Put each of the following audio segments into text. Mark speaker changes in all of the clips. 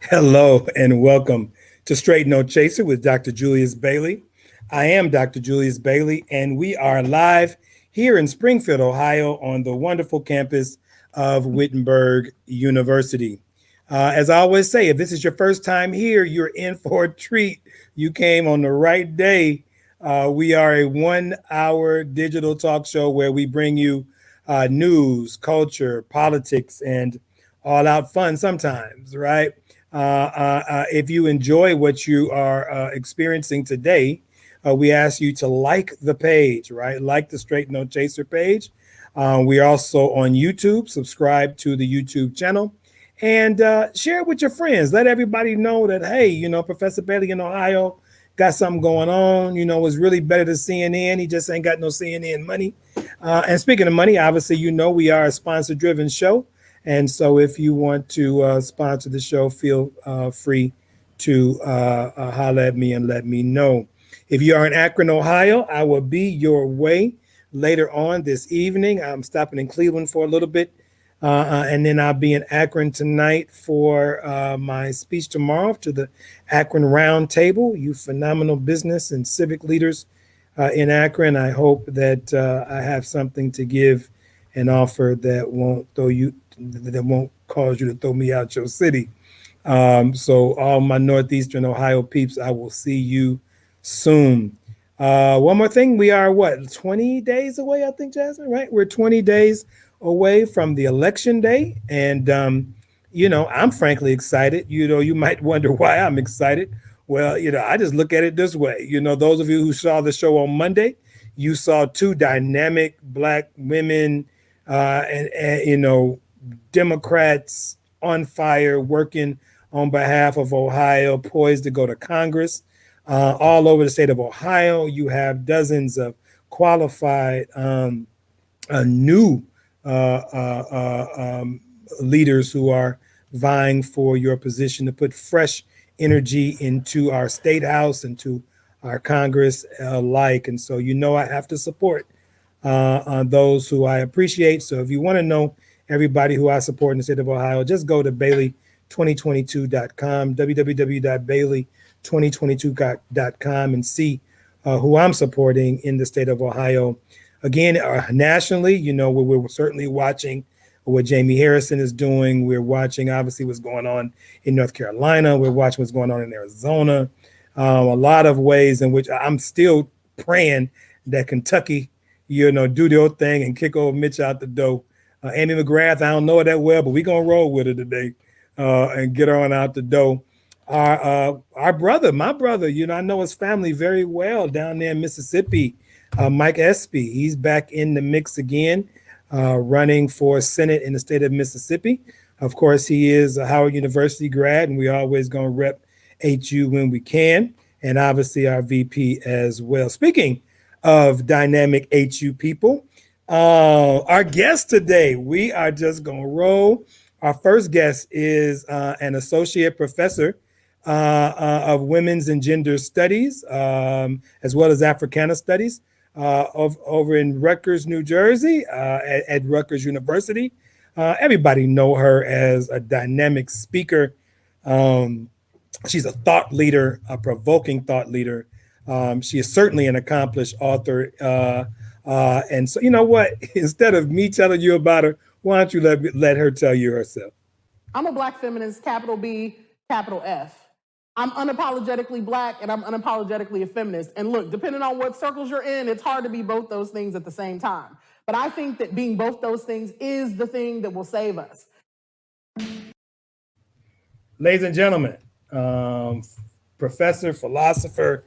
Speaker 1: Hello and welcome to Straight No Chaser with Dr. Julius Bailey. I am Dr. Julius Bailey, and we are live here in Springfield, Ohio, on the wonderful campus of Wittenberg University. As I always say, if this is your first time here, you're in for a treat. You came on the right day. We are a 1 hour digital talk show where we bring you news, culture, politics, and all out fun sometimes, right? If you enjoy what you are experiencing today, we ask you to like the page, right? Like the Straight No Chaser page. We are also on YouTube. Subscribe to the YouTube channel and share it with your friends. Let everybody know that, hey, Professor Bailey in Ohio got something going on. It's really better than CNN. He just ain't got no CNN money. And speaking of money, obviously, we are a sponsor-driven show. And so if you want to sponsor the show, feel free to holler at me and let me know. If you are in Akron, Ohio, I will be your way later on this evening. I'm stopping in Cleveland for a little bit. And then I'll be in Akron tonight for my speech tomorrow to the Akron Roundtable, you phenomenal business and civic leaders in Akron. I hope that I have something to give and offer that won't cause you to throw me out your city. So all my Northeastern Ohio peeps, I will see you soon. One more thing, we are 20 days away, I think, Jasmine, right? We're 20 days away from the election day. And, I'm frankly excited. You might wonder why I'm excited. Well, I just look at it this way. Those of you who saw the show on Monday, you saw two dynamic Black women and Democrats on fire working on behalf of Ohio, poised to go to Congress. All over the state of Ohio, you have dozens of qualified new leaders who are vying for your position to put fresh energy into our state house and to our Congress alike. And so, I have to support on those who I appreciate. So if you want to know everybody who I support in the state of Ohio, just go to Bailey2022.com, www.bailey2022.com, and see who I'm supporting in the state of Ohio. Again, nationally, we're certainly watching what Jamie Harrison is doing. We're watching, obviously, what's going on in North Carolina. We're watching what's going on in Arizona. A lot of ways in which I'm still praying that Kentucky, do their thing and kick over Mitch out the door. Amy McGrath, I don't know her that well, but we're going to roll with her today and get her on out the door. My brother, I know his family very well down there in Mississippi. Mike Espy, he's back in the mix again, running for Senate in the state of Mississippi. Of course, he is a Howard University grad, and we always going to rep HU when we can, and obviously our VP as well. Speaking of dynamic HU people, our guest today, we are just going to roll. Our first guest is an associate professor of women's and gender studies, as well as Africana studies, over in Rutgers, New Jersey, at Rutgers University. Everybody know her as a dynamic speaker. She's a thought leader, a provoking thought leader. She is certainly an accomplished author. And so, you know what? Instead of me telling you about her, why don't you let her tell you herself?
Speaker 2: I'm a Black feminist, capital B, capital F. I'm unapologetically Black and I'm unapologetically a feminist. And look, depending on what circles you're in, it's hard to be both those things at the same time. But I think that being both those things is the thing that will save us.
Speaker 1: Ladies and gentlemen, professor, philosopher,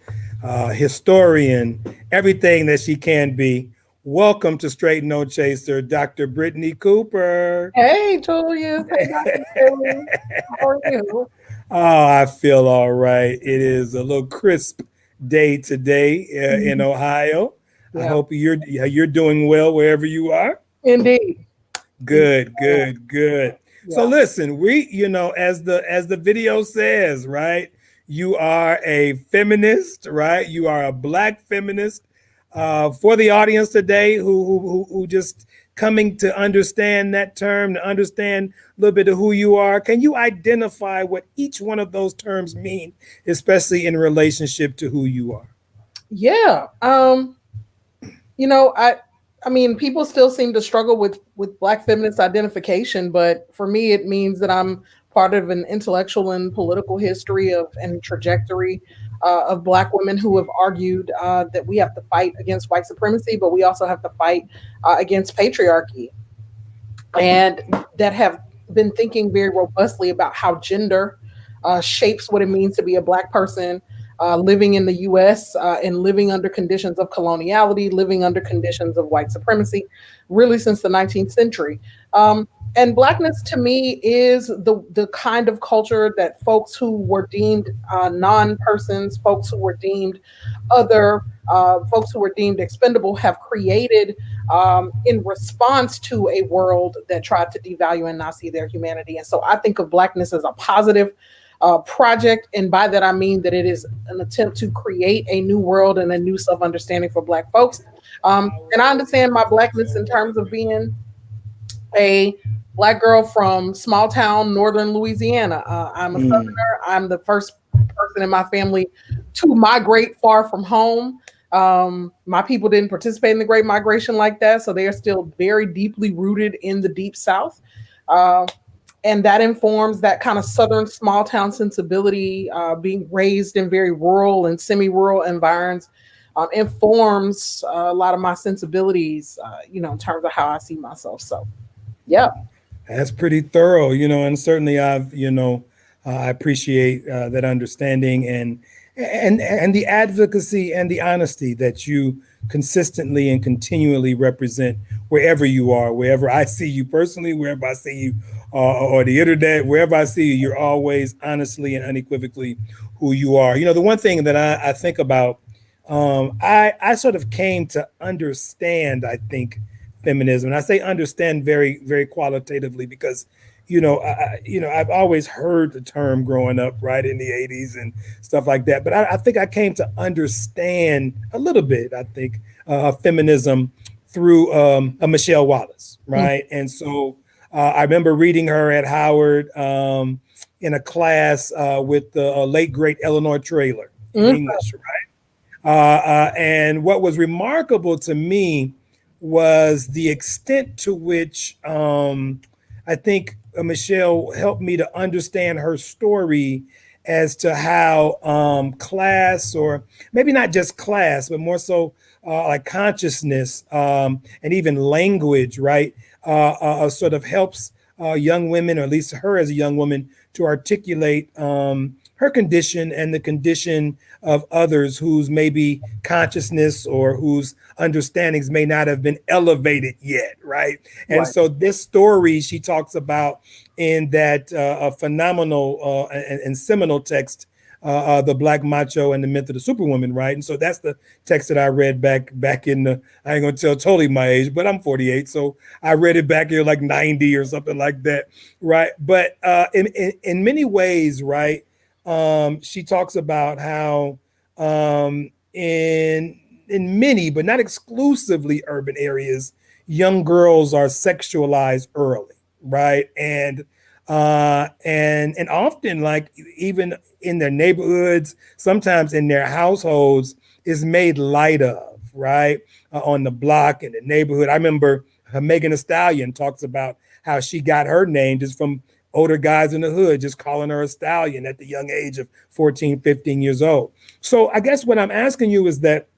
Speaker 1: historian, everything that she can be. Welcome to Straight No Chaser, Dr. Brittney Cooper.
Speaker 3: Hey, Julius. Hey, Dr. Bailey. How are you?
Speaker 1: Oh, I feel all right. It is a little crisp day today in Ohio. Yeah. I hope you're doing well wherever you are.
Speaker 3: Indeed.
Speaker 1: Good. Yeah. So listen, we, as the video says, right? You are a feminist, right? You are a Black feminist. For the audience today who just coming to understand that term, to understand a little bit of who you are? Can you identify what each one of those terms mean, especially in relationship to who you are?
Speaker 3: Yeah. I mean, people still seem to struggle with Black feminist identification, but for me, it means that I'm part of an intellectual and political history of and trajectory of Black women who have argued that we have to fight against white supremacy, but we also have to fight against patriarchy, and that have been thinking very robustly about how gender shapes what it means to be a Black person living in the US and living under conditions of coloniality, living under conditions of white supremacy, really since the 19th century. And Blackness to me is the kind of culture that folks who were deemed non-persons, folks who were deemed other, folks who were deemed expendable have created in response to a world that tried to devalue and not see their humanity. And so I think of Blackness as a positive project. And by that, I mean that it is an attempt to create a new world and a new self-understanding for Black folks. And I understand my Blackness in terms of being a Black girl from small town northern Louisiana. I'm a Southerner. I'm the first person in my family to migrate far from home. My people didn't participate in the Great Migration like that, so they are still very deeply rooted in the Deep South. And that informs that kind of Southern small town sensibility, being raised in very rural and semi-rural environs, informs a lot of my sensibilities, in terms of how I see myself. So, yeah.
Speaker 1: That's pretty thorough, and certainly I appreciate that understanding and the advocacy and the honesty that you consistently and continually represent wherever you are, wherever I see you personally, wherever I see you or the internet, wherever I see you, you're always honestly and unequivocally who you are. The one thing that I think about, I sort of came to understand, I think, feminism. And I say understand very, very qualitatively because, I've always heard the term growing up, right, in the 80s and stuff like that. But I think I came to understand a little bit, I think, feminism through a Michelle Wallace, right? And so I remember reading her at Howard in a class with the late, great Eleanor Traylor in English, right? And what was remarkable to me was the extent to which I think Michelle helped me to understand her story as to how class, or maybe not just class, but more so like consciousness and even language, right, sort of helps young women, or at least her as a young woman, to articulate her condition and the condition of others whose maybe consciousness or whose understandings may not have been elevated yet, right? And so this story she talks about in that phenomenal and seminal text, The Black Macho and the Myth of the Superwoman, right? And so that's the text that I read back in the, I ain't gonna tell totally my age, but I'm 48, so I read it back here like 90 or something like that, right? But in many ways, right, she talks about how in many, but not exclusively urban areas, young girls are sexualized early, right? And often, like, even in their neighborhoods, sometimes in their households, is made light of, right? On the block, in the neighborhood. I remember Megan Thee Stallion talks about how she got her name just from older guys in the hood just calling her a stallion at the young age of 14, 15 years old. So I guess what I'm asking you is that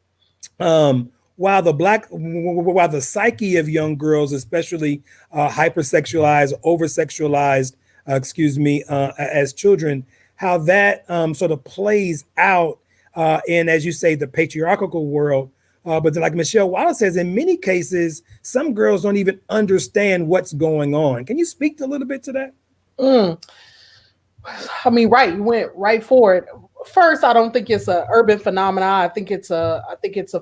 Speaker 1: while the psyche of young girls, especially hypersexualized, over-sexualized, as children, how that sort of plays out in, as you say, the patriarchal world. But like Michelle Wallace says, in many cases, some girls don't even understand what's going on. Can you speak a little bit to that?
Speaker 3: I mean, right, you went right for it. First, I don't think it's an urban phenomena. I think it's a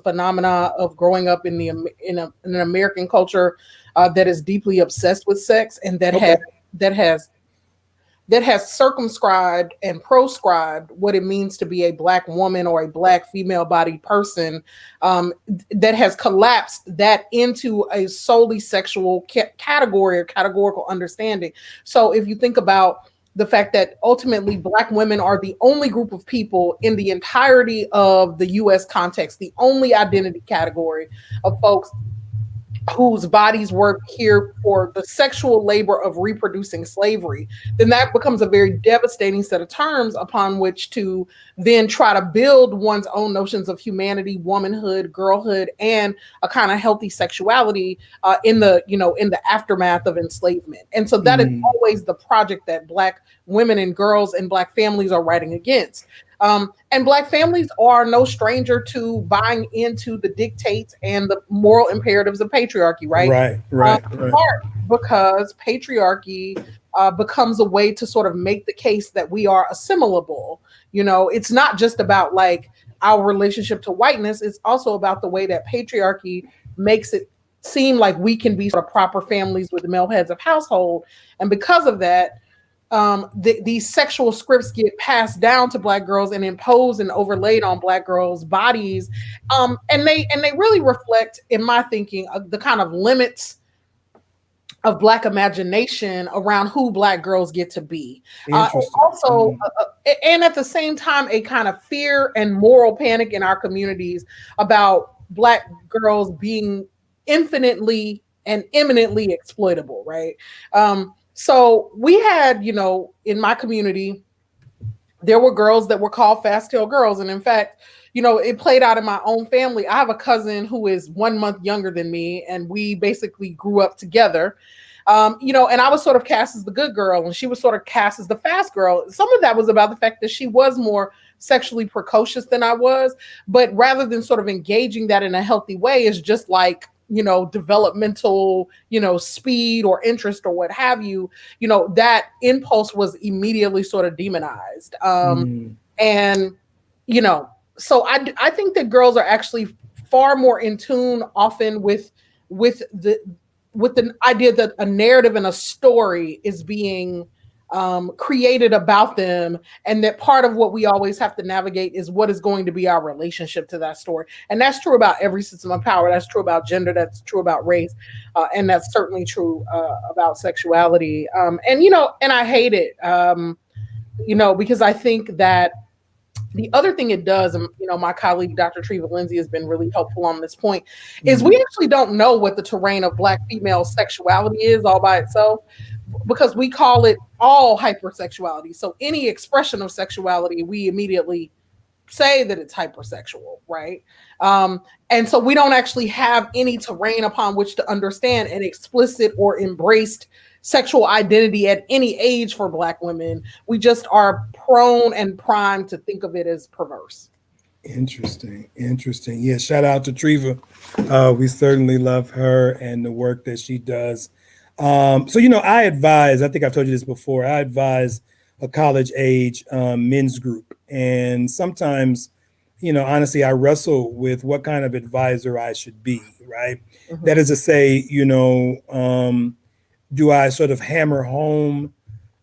Speaker 3: phenomena of growing up in an American culture that is deeply obsessed with sex, and that has that has circumscribed and proscribed what it means to be a Black woman or a Black female-bodied person, that has collapsed that into a solely sexual category or categorical understanding. So if you think about the fact that ultimately Black women are the only group of people in the entirety of the US context, the only identity category of folks whose bodies work here for the sexual labor of reproducing slavery, then that becomes a very devastating set of terms upon which to then try to build one's own notions of humanity, womanhood, girlhood, and a kind of healthy sexuality in the aftermath of enslavement. And so that is always the project that Black women and girls and Black families are writing against. And Black families are no stranger to buying into the dictates and the moral imperatives of patriarchy, right?
Speaker 1: Right.
Speaker 3: Because patriarchy becomes a way to sort of make the case that we are assimilable. It's not just about like our relationship to whiteness. It's also about the way that patriarchy makes it seem like we can be sort of proper families with male heads of household. And because of that, these sexual scripts get passed down to Black girls and imposed and overlaid on Black girls' bodies, and they really reflect, in my thinking, the kind of limits of Black imagination around who Black girls get to be. Also, and at the same time, a kind of fear and moral panic in our communities about Black girls being infinitely and imminently exploitable, right? So we had, in my community, there were girls that were called fast tail girls. And in fact, it played out in my own family. I have a cousin who is 1 month younger than me, and we basically grew up together. And I was sort of cast as the good girl, and she was sort of cast as the fast girl. Some of that was about the fact that she was more sexually precocious than I was. But rather than sort of engaging that in a healthy way, is just like, developmental, speed or interest or what have you, that impulse was immediately sort of demonized. And, so I think that girls are actually far more in tune often with the idea that a narrative and a story is being created about them, and that part of what we always have to navigate is what is going to be our relationship to that story. And that's true about every system of power. That's true about gender. That's true about race. And that's certainly true about sexuality. And I hate it, because I think that the other thing it does, and my colleague, Dr. Treva Lindsay, has been really helpful on this point, is we actually don't know what the terrain of Black female sexuality is all by itself, because we call it all hypersexuality. So any expression of sexuality, we immediately say that it's hypersexual, right? And so we don't actually have any terrain upon which to understand an explicit or embraced sexual identity at any age for Black women. We just are prone and primed to think of it as perverse.
Speaker 1: Interesting. Yeah, shout out to Treva. We certainly love her and the work that she does. I advise, I think I've told you this before, I advise a college age men's group. And sometimes, honestly, I wrestle with what kind of advisor I should be, right? That is to say, do I sort of hammer home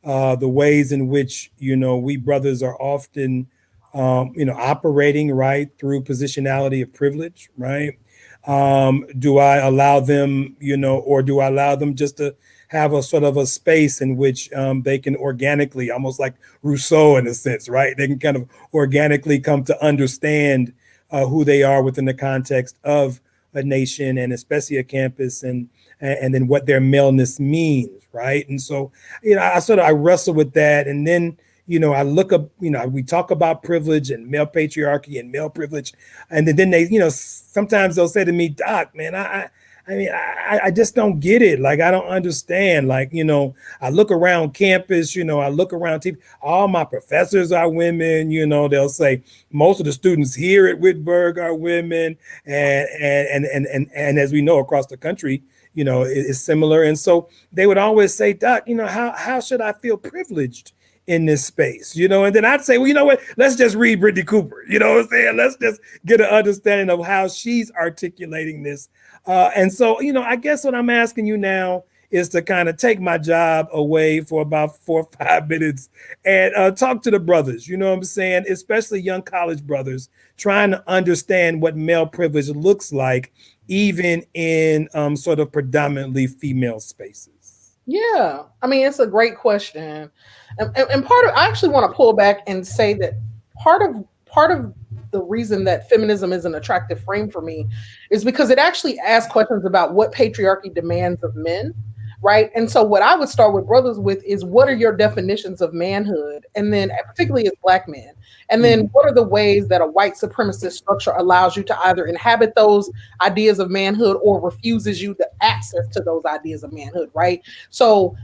Speaker 1: the ways in which, we brothers are often, operating, right, through positionality of privilege, right? Do I allow them, or do I allow them just to have a sort of a space in which they can organically, almost like Rousseau in a sense, right? They can kind of organically come to understand who they are within the context of a nation, and especially a campus, and then what their maleness means, right? And so, I wrestle with that, and then I look up, we talk about privilege and male patriarchy and male privilege. And then they, sometimes they'll say to me, Doc, man, I just don't get it. Like, I don't understand. Like, I look around campus, I look around TV, all my professors are women, they'll say most of the students here at Whitburg are women. And as we know, across the country, it's similar. And so they would always say, Doc, how should I feel privileged in this space, and then I'd say, well, you know what, let's just read Brittney Cooper, what I'm saying? Let's just get an understanding of how she's articulating this. And so, I guess what I'm asking you now is to kind of take my job away for about 4 or 5 minutes and talk to the brothers, you know what I'm saying? Especially young college brothers trying to understand what male privilege looks like, even in sort of predominantly female spaces.
Speaker 3: Yeah, I mean, it's a great question, and part of I actually want to pull back and say that part of the reason that feminism is an attractive frame for me is because it actually asks questions about what patriarchy demands of men, right? And so, what I would start with brothers with is what are your definitions of manhood, and then particularly as Black men, and then what are the ways that a white supremacist structure allows you to either inhabit those ideas of manhood or refuses you the access to those ideas of manhood, right? So,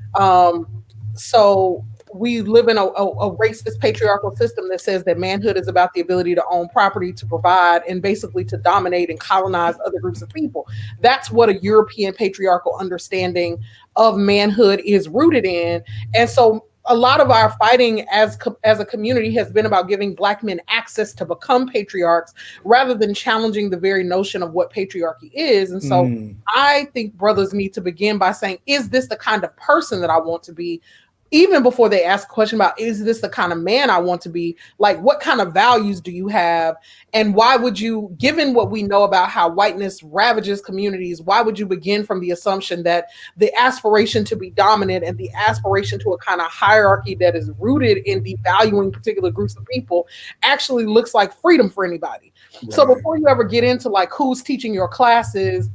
Speaker 3: so we live in a racist patriarchal system that says that manhood is about the ability to own property, to provide, and basically to dominate and colonize other groups of people. That's what a European patriarchal understanding of manhood is rooted in. And so a lot of our fighting as a community has been about giving Black men access to become patriarchs rather than challenging the very notion of what patriarchy is. And so I think brothers need to begin by saying, is this the kind of person that I want to be? Even before they ask a question about, is this the kind of man I want to be? Like, what kind of values do you have? And why would you, given what we know about how whiteness ravages communities, why would you begin from the assumption that the aspiration to be dominant and the aspiration to a kind of hierarchy that is rooted in devaluing particular groups of people actually looks like freedom for anybody? Right. So before you ever get into like who's teaching your classes,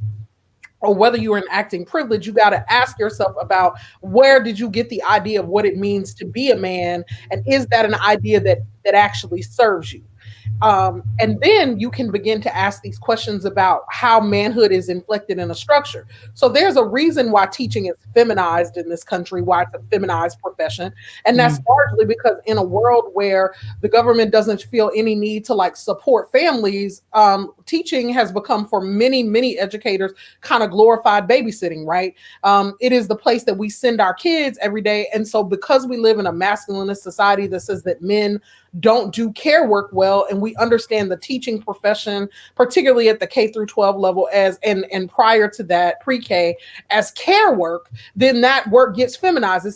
Speaker 3: or whether you're enacting privilege, you got to ask yourself about where did you get the idea of what it means to be a man, and is that an idea that actually serves you? And then you can begin to ask these questions about how manhood is inflected in a structure. So there's a reason why teaching is feminized in this country, why it's a feminized profession. And that's largely because in a world where the government doesn't feel any need to like support families, teaching has become for many, many educators kind of glorified babysitting, right? It is the place that we send our kids every day. And so because we live in a masculinist society that says that men don't do care work well, and we understand the teaching profession, particularly at the K through 12 level, as and prior to that, pre-K, as care work, then that work gets feminized.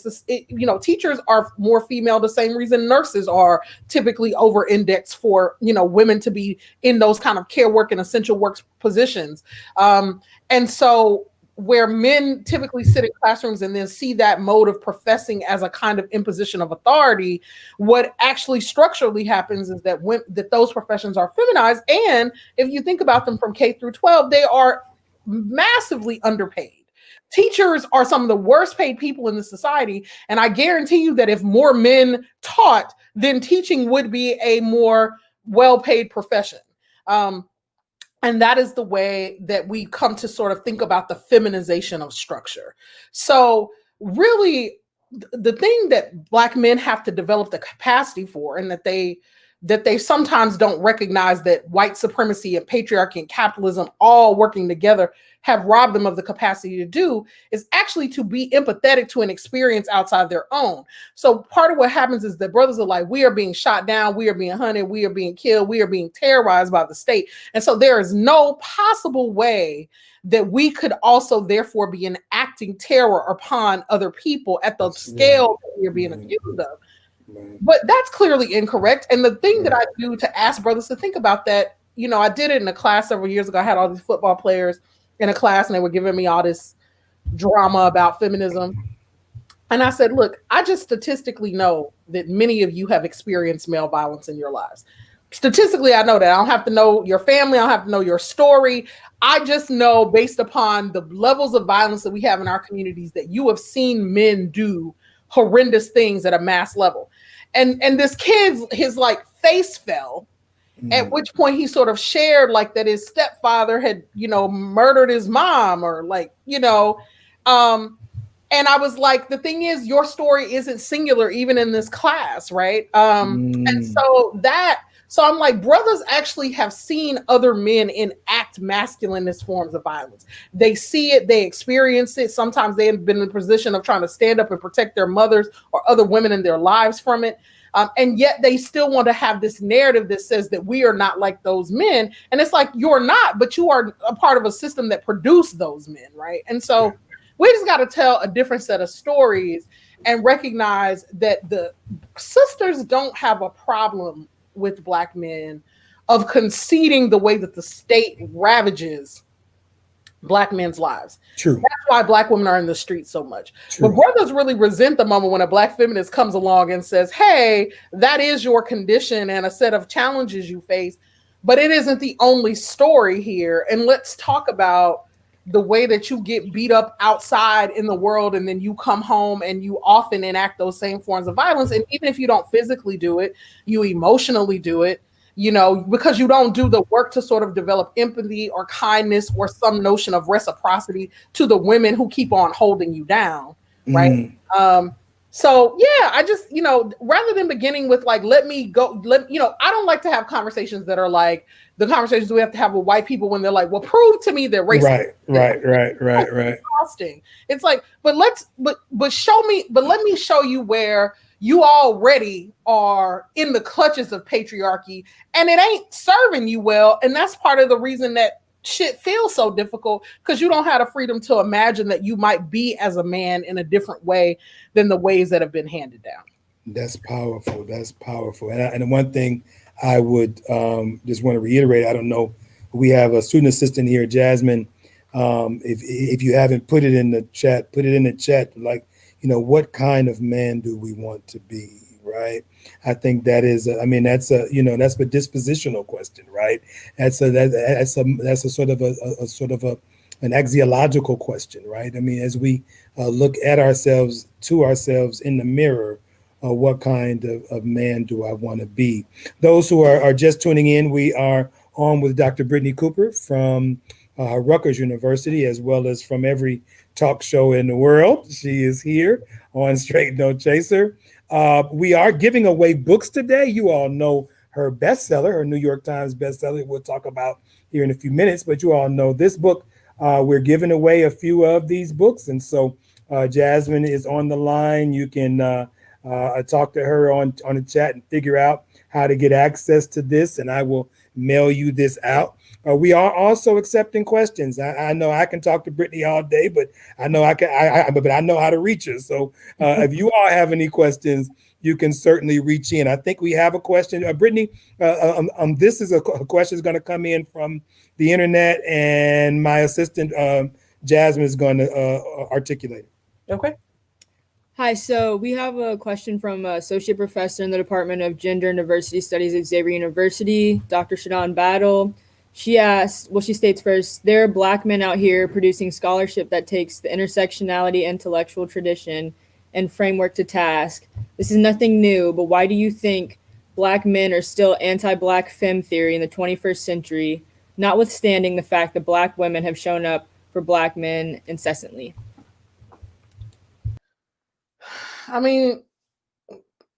Speaker 3: Teachers are more female, the same reason nurses are typically over-indexed for women to be in those kind of care work and essential work positions. And so where men typically sit in classrooms and then see that mode of professing as a kind of imposition of authority, what actually structurally happens is that that those professions are feminized. And if you think about them from K through 12, they are massively underpaid. Teachers are some of the worst paid people in the society. And I guarantee you that if more men taught, then teaching would be a more well-paid profession. And that is the way that we come to sort of think about the feminization of structure. So really, the thing that Black men have to develop the capacity for, and that they sometimes don't recognize that white supremacy and patriarchy and capitalism all working together have robbed them of the capacity to do, is actually to be empathetic to an experience outside their own. So part of what happens is that brothers are like, we are being shot down, we are being hunted, we are being killed, we are being terrorized by the state. And so there is no possible way that we could also therefore be enacting terror upon other people at the scale that we are being accused of. But that's clearly incorrect. And the thing that I do to ask brothers to think about that, I did it in a class several years ago. I had all these football players in a class and they were giving me all this drama about feminism. And I said, look, I just statistically know that many of you have experienced male violence in your lives. Statistically, I know that. I don't have to know your family. I don't have to know your story. I just know based upon the levels of violence that we have in our communities that you have seen men do horrendous things at a mass level. And this kid, his like face fell, at which point he sort of shared like that his stepfather had, murdered his mom or and I was like, the thing is, your story isn't singular even in this class, right? And so I'm like, brothers actually have seen other men enact masculinist forms of violence. They see it, they experience it. Sometimes they have been in a position of trying to stand up and protect their mothers or other women in their lives from it. And yet they still want to have this narrative that says that we are not like those men. And it's like, you're not, but you are a part of a system that produced those men, right? And so We just got to tell a different set of stories and recognize that the sisters don't have a problem with Black men of conceding the way that the state ravages Black men's lives.
Speaker 1: True.
Speaker 3: That's why Black women are in the streets so much.
Speaker 1: True.
Speaker 3: But brothers really resent the moment when a Black feminist comes along and says, hey, that is your condition and a set of challenges you face, but it isn't the only story here. And let's talk about the way that you get beat up outside in the world, and then you come home and you often enact those same forms of violence. And even if you don't physically do it, you emotionally do it, you know, because you don't do the work to sort of develop empathy or kindness or some notion of reciprocity to the women who keep on holding you down, right? So yeah, I just, you know, rather than beginning with like, I don't like to have conversations that are like the conversations we have to have with white people when they're like, well, prove to me they're racist.
Speaker 1: Right.
Speaker 3: Exhausting. It's like, but let me show you where you already are in the clutches of patriarchy and it ain't serving you well. And that's part of the reason that shit feels so difficult, because you don't have the freedom to imagine that you might be as a man in a different way than the ways that have been handed down.
Speaker 1: That's powerful. And one thing I would just want to reiterate, I don't know, we have a student assistant here, Jasmine. If you haven't put it in the chat, like, you know, what kind of man do we want to be, right? I think that is, that's a dispositional question, right? That's a sort of an axiological question, right? I mean, as we look at ourselves in the mirror, what kind of man do I want to be? Those who are just tuning in, we are on with Dr. Brittney Cooper from Rutgers University, as well as from every talk show in the world. She is here on Straight No Chaser. We are giving away books today. You all know her bestseller, her New York Times bestseller, we'll talk about here in a few minutes, but you all know this book. We're giving away a few of these books. And so Jasmine is on the line. You can talk to her on the chat and figure out how to get access to this, and I will mail you this out. We are also accepting questions. I know I can talk to Brittney all day, but I know but I know how to reach her. So if you all have any questions, you can certainly reach in. I think we have a question. Brittney, this is a question is going to come in from the internet, and my assistant, Jasmine, is going to articulate it.
Speaker 3: Okay.
Speaker 4: Hi, so we have a question from Associate Professor in the Department of Gender and Diversity Studies at Xavier University, Dr. Shadon Battle. She asked, she states first, there are Black men out here producing scholarship that takes the intersectionality intellectual tradition and framework to task. This is nothing new, but why do you think Black men are still anti-Black femme theory in the 21st century, notwithstanding the fact that Black women have shown up for Black men incessantly?
Speaker 3: I mean,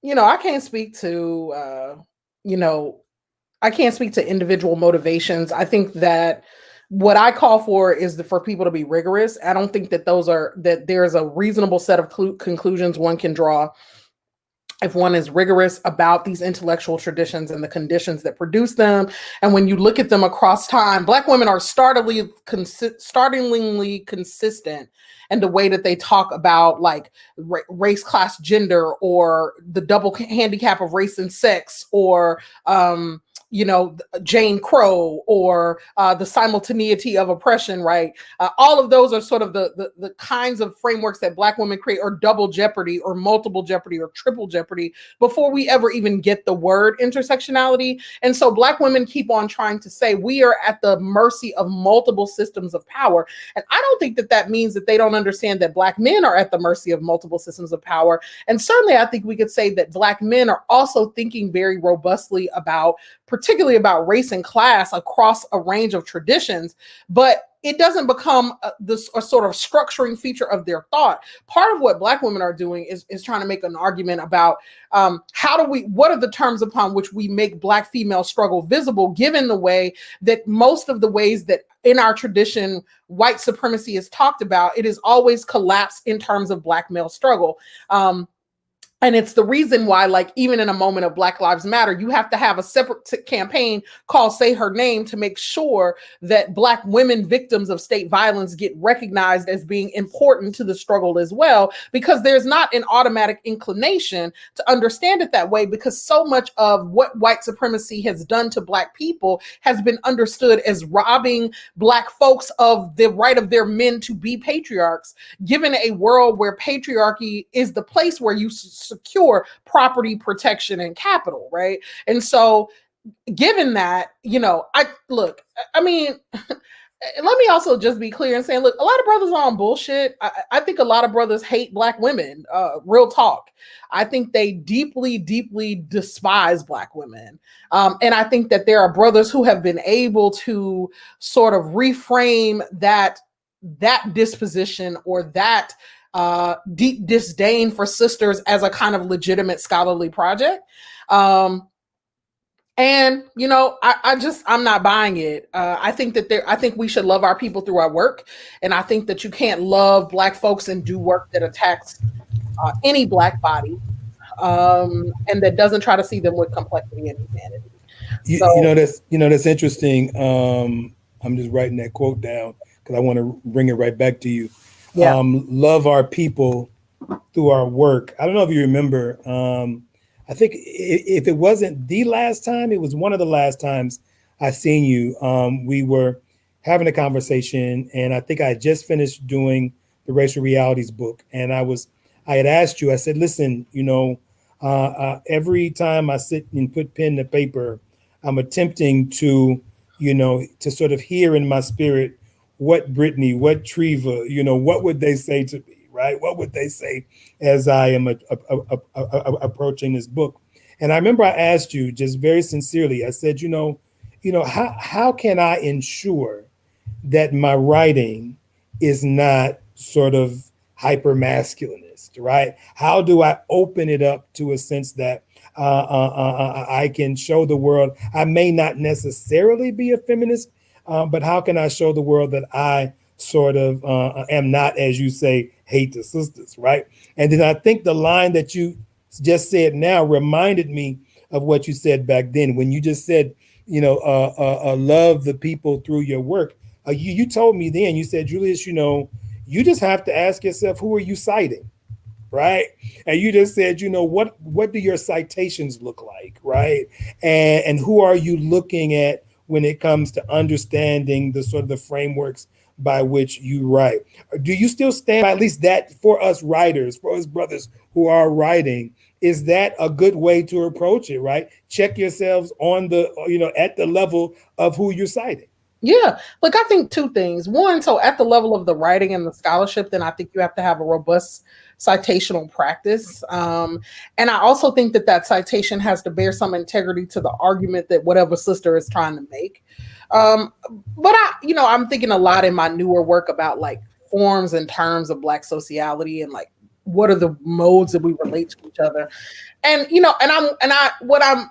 Speaker 3: I can't speak to, I can't speak to individual motivations. I think that what I call for is for people to be rigorous. I don't think that that there's a reasonable set of conclusions one can draw if one is rigorous about these intellectual traditions and the conditions that produce them. And when you look at them across time, Black women are startlingly consistent in the way that they talk about like race, class, gender, or the double handicap of race and sex, or Jane Crow, or the simultaneity of oppression, right? All of those are sort of the kinds of frameworks that Black women create, or double jeopardy, or multiple jeopardy, or triple jeopardy, before we ever even get the word intersectionality. And so Black women keep on trying to say we are at the mercy of multiple systems of power. And I don't think that means that they don't understand that Black men are at the mercy of multiple systems of power. And certainly I think we could say that Black men are also thinking very robustly particularly about race and class across a range of traditions, but it doesn't become a sort of structuring feature of their thought. Part of what Black women are doing is trying to make an argument about what are the terms upon which we make Black female struggle visible, given the way that most of the ways that in our tradition white supremacy is talked about, it is always collapsed in terms of Black male struggle. And it's the reason why, like, even in a moment of Black Lives Matter, you have to have a separate campaign called Say Her Name to make sure that Black women victims of state violence get recognized as being important to the struggle as well, because there's not an automatic inclination to understand it that way, because so much of what white supremacy has done to Black people has been understood as robbing Black folks of the right of their men to be patriarchs, given a world where patriarchy is the place where you secure property protection and capital, right? And so given that, I mean, let me also just be clear and saying, look, a lot of brothers are on bullshit. I think a lot of brothers hate Black women, real talk. I think they deeply, deeply despise Black women. And I think that there are brothers who have been able to sort of reframe that disposition or that deep disdain for sisters as a kind of legitimate scholarly project. And I'm not buying it. I think we should love our people through our work, and I think that you can't love Black folks and do work that attacks any Black body, and that doesn't try to see them with complexity and humanity.
Speaker 1: That's interesting. I'm just writing that quote down because I want to bring it right back to you.
Speaker 3: Yeah.
Speaker 1: Love our people through our work. I don't know if you remember. I think if it wasn't the last time, it was one of the last times I seen you. We were having a conversation, and I think I had just finished doing the Racial Realities book. And I had asked you, I said, listen, every time I sit and put pen to paper, I'm attempting to sort of hear in my spirit what Brittney, what Treva, what would they say to me, right? What would they say as I am approaching this book? And I remember I asked you just very sincerely, I said, how can I ensure that my writing is not sort of hyper masculinist, right? How do I open it up to a sense that I can show the world I may not necessarily be a feminist, but how can I show the world that I sort of am not, as you say, hate the sisters, right? And then I think the line that you just said now reminded me of what you said back then when you just said, love the people through your work. You told me then, you said, Julius, you just have to ask yourself, who are you citing? Right. And you just said, what do your citations look like? Right. And who are you looking at when it comes to understanding the sort of the frameworks by which you write? Do you still stand by at least that for us writers, for us brothers who are writing? Is that a good way to approach it? Right. Check yourselves on at the level of who you're citing.
Speaker 3: Yeah, look, I think two things. One, so at the level of the writing and the scholarship, then I think you have to have a robust citational practice. And I also think that citation has to bear some integrity to the argument that whatever sister is trying to make. But I'm thinking a lot in my newer work about like forms and terms of Black sociality and like what are the modes that we relate to each other. And what I'm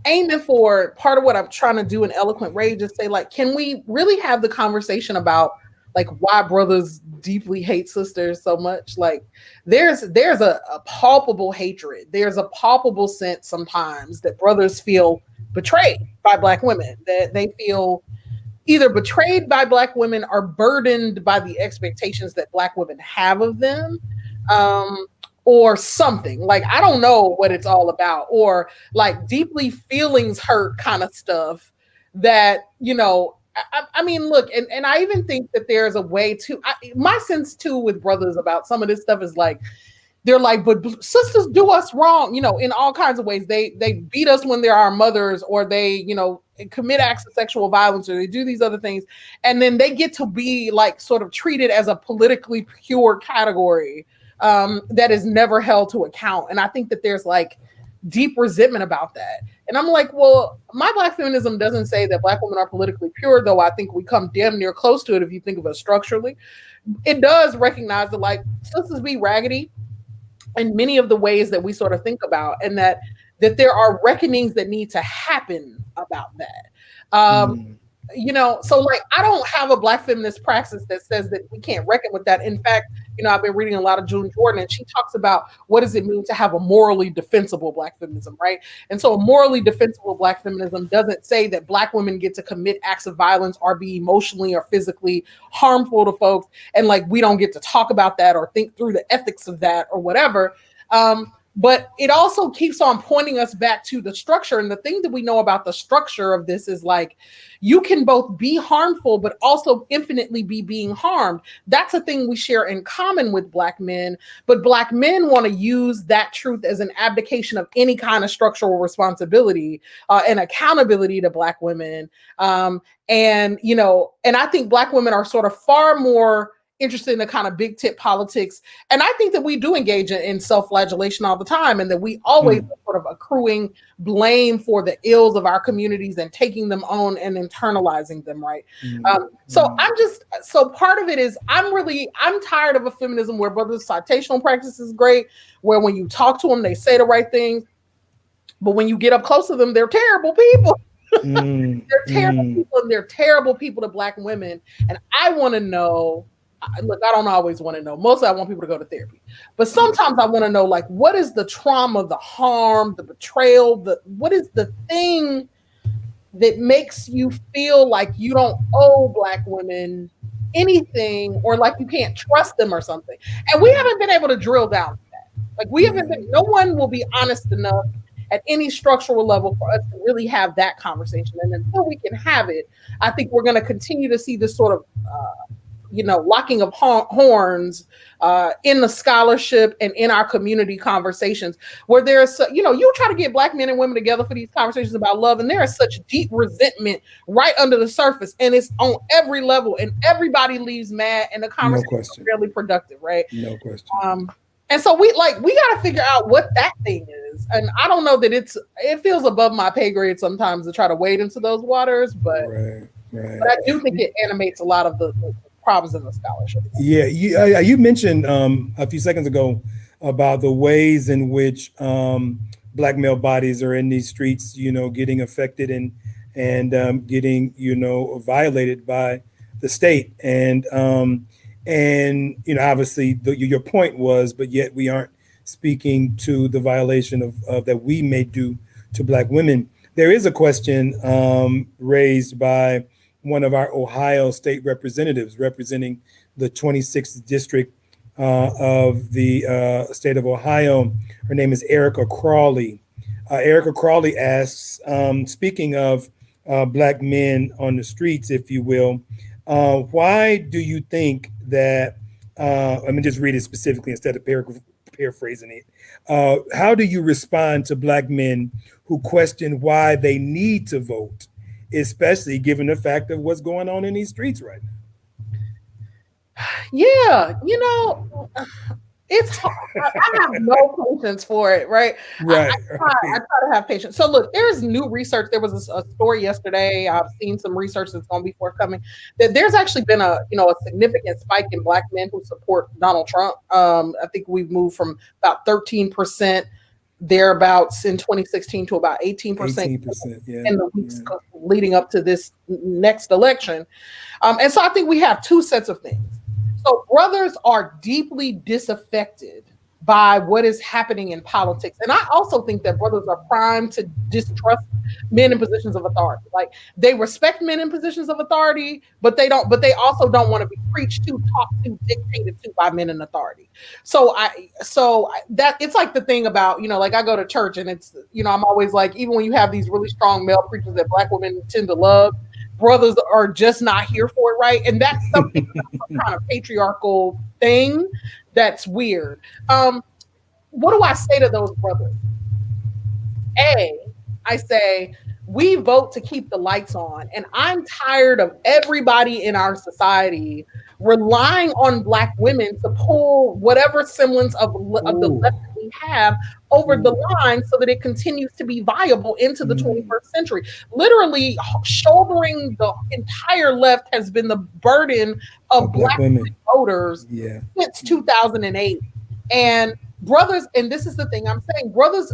Speaker 3: aiming for, part of what I'm trying to do in Eloquent Rage is say, like, can we really have the conversation about like why brothers deeply hate sisters so much? Like there's a palpable hatred. There's a palpable sense sometimes that brothers feel betrayed by Black women, that they feel either betrayed by Black women or burdened by the expectations that Black women have of them. Or something like, I don't know what it's all about, or like deeply feelings hurt kind of stuff that, I mean, look, and I even think that there's a way to, my sense too with brothers about some of this stuff is like, they're like, but sisters do us wrong, in all kinds of ways. They beat us when they're our mothers, or they, commit acts of sexual violence, or they do these other things. And then they get to be like sort of treated as a politically pure category that is never held to account. And I think that there's like deep resentment about that. And I'm like, well, my Black feminism doesn't say that Black women are politically pure, though I think we come damn near close to it if you think of it structurally. It does recognize that like sisters be raggedy in many of the ways that we sort of think about, and that there are reckonings that need to happen about that. So like, I don't have a Black feminist praxis that says that we can't reckon with that. In fact, I've been reading a lot of June Jordan, and she talks about what does it mean to have a morally defensible Black feminism, right? And so a morally defensible Black feminism doesn't say that Black women get to commit acts of violence or be emotionally or physically harmful to folks, and like we don't get to talk about that or think through the ethics of that or whatever. But it also keeps on pointing us back to the structure. And the thing that we know about the structure of this is like, you can both be harmful, but also infinitely be being harmed. That's a thing we share in common with Black men. But Black men want to use that truth as an abdication of any kind of structural responsibility and accountability to Black women. And I think Black women are sort of far more interested in the kind of big tit politics. And I think that we do engage in self-flagellation all the time, and that we always are sort of accruing blame for the ills of our communities and taking them on and internalizing them, right? So part of it is I'm tired of a feminism where brothers' citational practice is great, where when you talk to them, they say the right things, but when you get up close to them, they're terrible people. They're terrible people, and they're terrible people to Black women. And I want to know, look, I don't always want to know. Mostly I want people to go to therapy. But sometimes I want to know, like, what is the trauma, the harm, the betrayal, what is the thing that makes you feel like you don't owe Black women anything, or like you can't trust them or something? And we haven't been able to drill down to that. Like no one will be honest enough at any structural level for us to really have that conversation. And until we can have it, I think we're going to continue to see this sort of locking of horns in the scholarship and in our community conversations, where there's, you try to get Black men and women together for these conversations about love, and there is such deep resentment right under the surface, and it's on every level, and everybody leaves mad, and the conversation is really productive, right?
Speaker 1: No question.
Speaker 3: And so we got to figure out what that thing is. And I don't know that it feels above my pay grade sometimes to try to wade into those waters, but but I do think it animates a lot of the problems in the scholarship.
Speaker 1: Yeah, you mentioned a few seconds ago about the ways in which Black male bodies are in these streets, getting affected and getting, violated by the state. And obviously your point was, but yet we aren't speaking to the violation of that we may do to Black women. There is a question raised by one of our Ohio state representatives representing the 26th district of the state of Ohio. Her name is Erica Crawley. Erica Crawley asks, speaking of Black men on the streets, if you will, why do you think that, let me just read it specifically instead of paraphrasing it. How do you respond to Black men who question why they need to vote, especially given the fact of what's going on in these streets right now?
Speaker 3: Yeah, it's hard. I have no patience for it, right?
Speaker 1: Right.
Speaker 3: I try to have patience. So look, there's new research. There was a story yesterday. I've seen some research that's going to be forthcoming, that there's actually been a significant spike in Black men who support Donald Trump. I think we've moved from about 13% thereabouts in 2016 to about 18% in the weeks leading up to this next election. And so I think we have two sets of things. So brothers are deeply disaffected by what is happening in politics. And I also think that brothers are primed to distrust men in positions of authority. Like, they respect men in positions of authority, but they also don't want to be preached to, talked to, dictated to by men in authority. So that it's like the thing about, like I go to church and it's, I'm always like, even when you have these really strong male preachers that Black women tend to love, brothers are just not here for it, right? And that's something some kind of patriarchal thing that's weird. What do I say to those brothers? I say, we vote to keep the lights on, and I'm tired of everybody in our society relying on Black women to pull whatever semblance of the left that we have over the line so that it continues to be viable into the 21st century. Literally, shouldering the entire left has been the burden of Black women voters since 2008. And brothers, and this is the thing I'm saying, brothers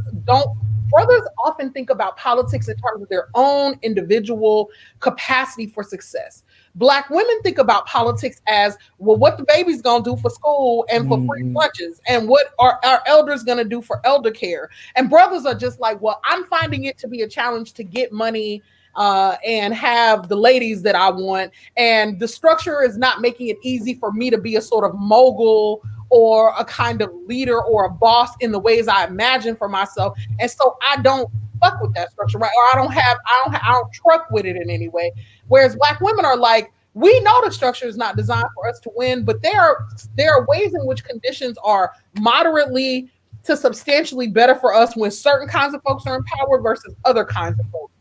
Speaker 3: often think about politics in terms of their own individual capacity for success. Black women think about politics as, well, what the baby's gonna do for school and for free lunches, and what are our elders gonna do for elder care. And brothers are just like, well, I'm finding it to be a challenge to get money and have the ladies that I want. And the structure is not making it easy for me to be a sort of mogul or a kind of leader or a boss in the ways I imagine for myself. And so I don't fuck with that structure, right? Or I don't truck with it in any way. Whereas Black women are like, we know the structure is not designed for us to win, but there are ways in which conditions are moderately to substantially better for us when certain kinds of folks are in power versus other kinds of folks.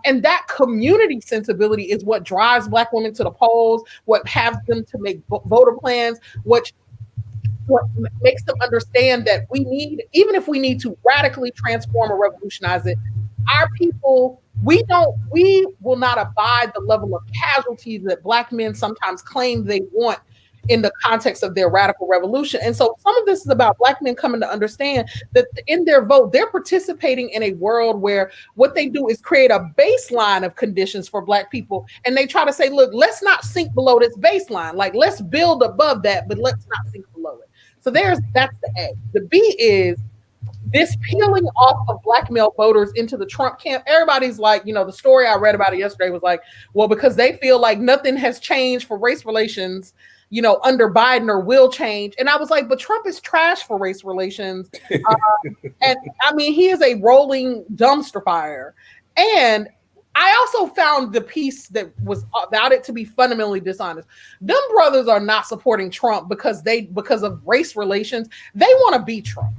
Speaker 3: And that community sensibility is what drives Black women to the polls, what has them to make voter plans, what makes them understand that we need, even if we need to radically transform or revolutionize it, our people, we will not abide the level of casualties that Black men sometimes claim they want in the context of their radical revolution. And so some of this is about Black men coming to understand that in their vote, they're participating in a world where what they do is create a baseline of conditions for Black people. And they try to say, look, let's not sink below this baseline. Like, let's build above that, but let's not sink below it. So that's the A. The B is this peeling off of Black male voters into the Trump camp. Everybody's like, the story I read about it yesterday was like, well, because they feel like nothing has changed for race relations, under Biden or will change. And I was like, but Trump is trash for race relations. And I mean, he is a rolling dumpster fire. And I also found the piece that was about it to be fundamentally dishonest. Them brothers are not supporting Trump because of race relations. They want to be Trump.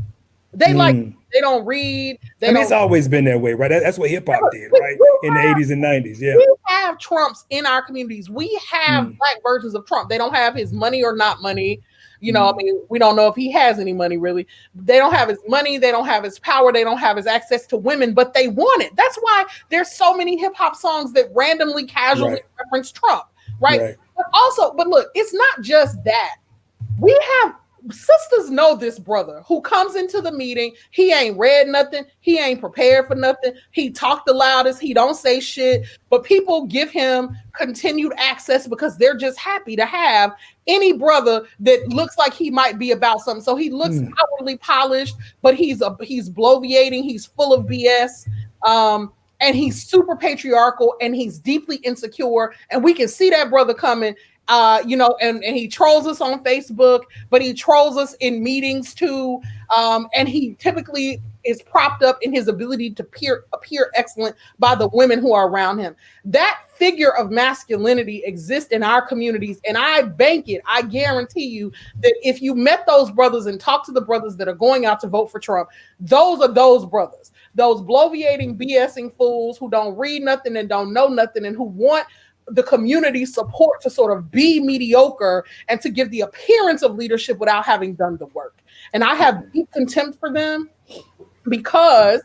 Speaker 3: They they don't read.
Speaker 1: It's always been that way, right? That's what hip hop did, right? In the 80s and 90s. Yeah.
Speaker 3: We have Trumps in our communities. We have Black versions of Trump. They don't have his money or not money. I mean, we don't know if he has any money, really. They don't have his money. They don't have his power. They don't have his access to women, but they want it. That's why there's so many hip hop songs that randomly, casually reference Trump, right? But look, it's not just that. We have sisters know this brother who comes into the meeting. He ain't read nothing. He ain't prepared for nothing. He talked the loudest. He don't say shit, but people give him continued access because they're just happy to have any brother that looks like he might be about something. So he looks outwardly polished, but he's bloviating. He's full of BS. And he's super patriarchal and he's deeply insecure. And we can see that brother coming. And he trolls us on Facebook, but he trolls us in meetings too. And he typically is propped up in his ability to appear excellent by the women who are around him. That figure of masculinity exists in our communities. And I guarantee you that if you met those brothers and talked to the brothers that are going out to vote for Trump, those are those brothers, those bloviating, BSing fools who don't read nothing and don't know nothing and who want the community support to sort of be mediocre and to give the appearance of leadership without having done the work. And I have deep contempt for them because,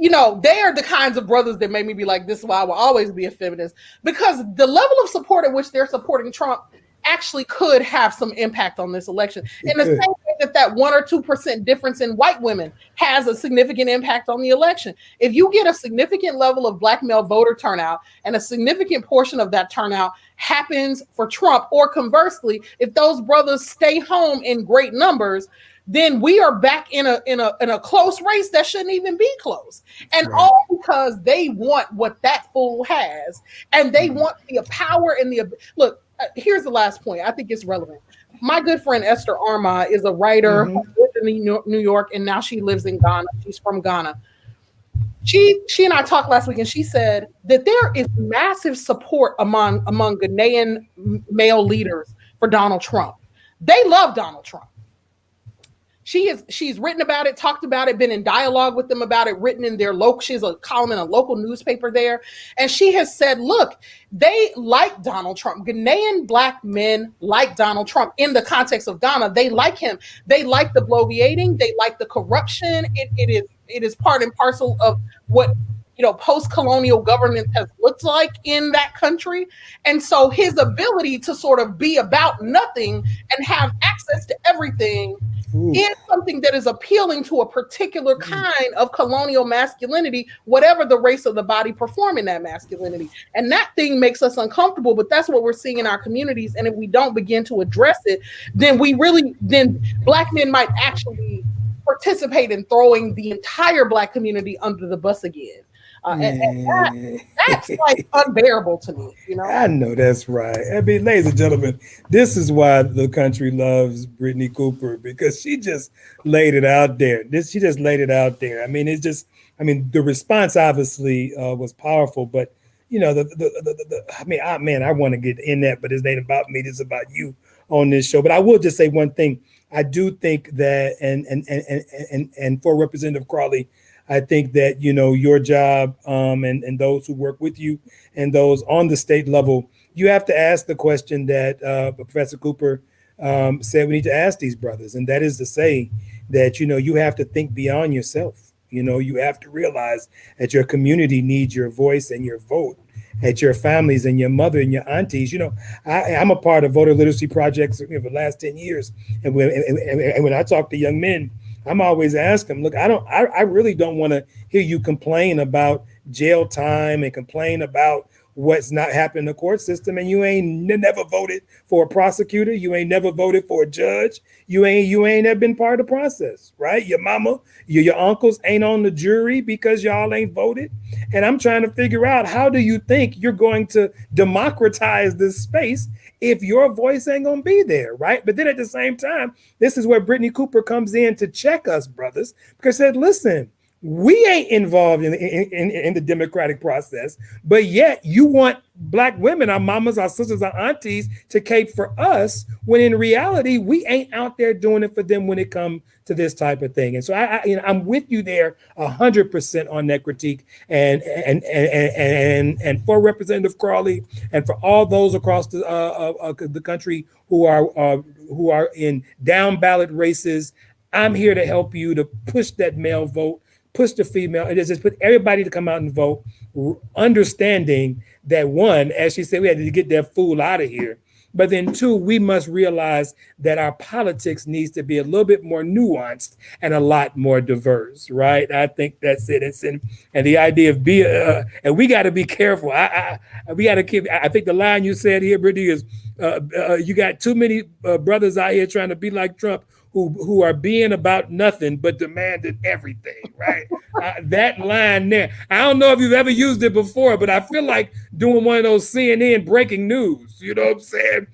Speaker 3: they are the kinds of brothers that made me be like, this is why I will always be a feminist, because the level of support at which they're supporting Trump actually could have some impact on this election. In the same way that 1 or 2% difference in white women has a significant impact on the election. If you get a significant level of Black male voter turnout and a significant portion of that turnout happens for Trump, or conversely, if those brothers stay home in great numbers, then we are back in a close race that shouldn't even be close. And all because they want what that fool has. And they want the power and look, here's the last point. I think it's relevant. My good friend Esther Arma is a writer who lived in New York, and now she lives in Ghana. She's from Ghana. She and I talked last week, and she said that there is massive support among Ghanaian male leaders for Donald Trump. They love Donald Trump. She's written about it, talked about it, been in dialogue with them about it, written in their local, she has a column in a local newspaper there. And she has said, look, they like Donald Trump. Ghanaian Black men like Donald Trump in the context of Ghana. They like him. They like the bloviating. They like the corruption. It is part and parcel of what post-colonial governance has looked like in that country. And so his ability to sort of be about nothing and have access to everything is something that is appealing to a particular kind of colonial masculinity, whatever the race of the body performing that masculinity. And that thing makes us uncomfortable, but that's what we're seeing in our communities. And if we don't begin to address it, then Black men might actually participate in throwing the entire Black community under the bus again. And that's like unbearable to me,
Speaker 1: I know that's right. I mean, ladies and gentlemen, this is why the country loves Brittney Cooper, because she just laid it out there. She just laid it out there. I mean, the response obviously was powerful, but I want to get in that, but it ain't about me. It's about you on this show. But I will just say one thing. I do think that, and for Representative Crawley, I think that, your job and those who work with you and those on the state level, you have to ask the question that Professor Cooper said we need to ask these brothers. And that is to say that, you have to think beyond yourself. You have to realize that your community needs your voice and your vote, at your families and your mother and your aunties. I'm a part of voter literacy projects for the last 10 years. And when I talk to young men, I'm always asking them, look, I really don't want to hear you complain about jail time and complain about what's not happening in the court system, and you ain't never voted for a prosecutor, you ain't never voted for a judge, you ain't ever been part of the process, right? Your mama, your uncles ain't on the jury because y'all ain't voted. And I'm trying to figure out, how do you think you're going to democratize this space if your voice ain't gonna be there, right? But then at the same time, this is where Brittney Cooper comes in to check us, brothers, because said, listen, we ain't involved in the democratic process, but yet you want Black women, our mamas, our sisters, our aunties, to cape for us, when in reality, we ain't out there doing it for them when it comes to this type of thing. And so I'm with you there 100% on that critique. And for Representative Crawley and for all those across the country who are in down ballot races, I'm here to help you to push that male vote, push the female, and just put everybody to come out and vote, understanding that, one, as she said, we had to get that fool out of here. But then two, we must realize that our politics needs to be a little bit more nuanced and a lot more diverse, right? I think that's it. And the idea of and we got to be careful. We got to keep. I think the line you said here, Brittney, is you got too many brothers out here trying to be like Trump, who are being about nothing but demanding everything, right? That line there. I don't know if you've ever used it before, but I feel like doing one of those CNN breaking news. You know what I'm saying?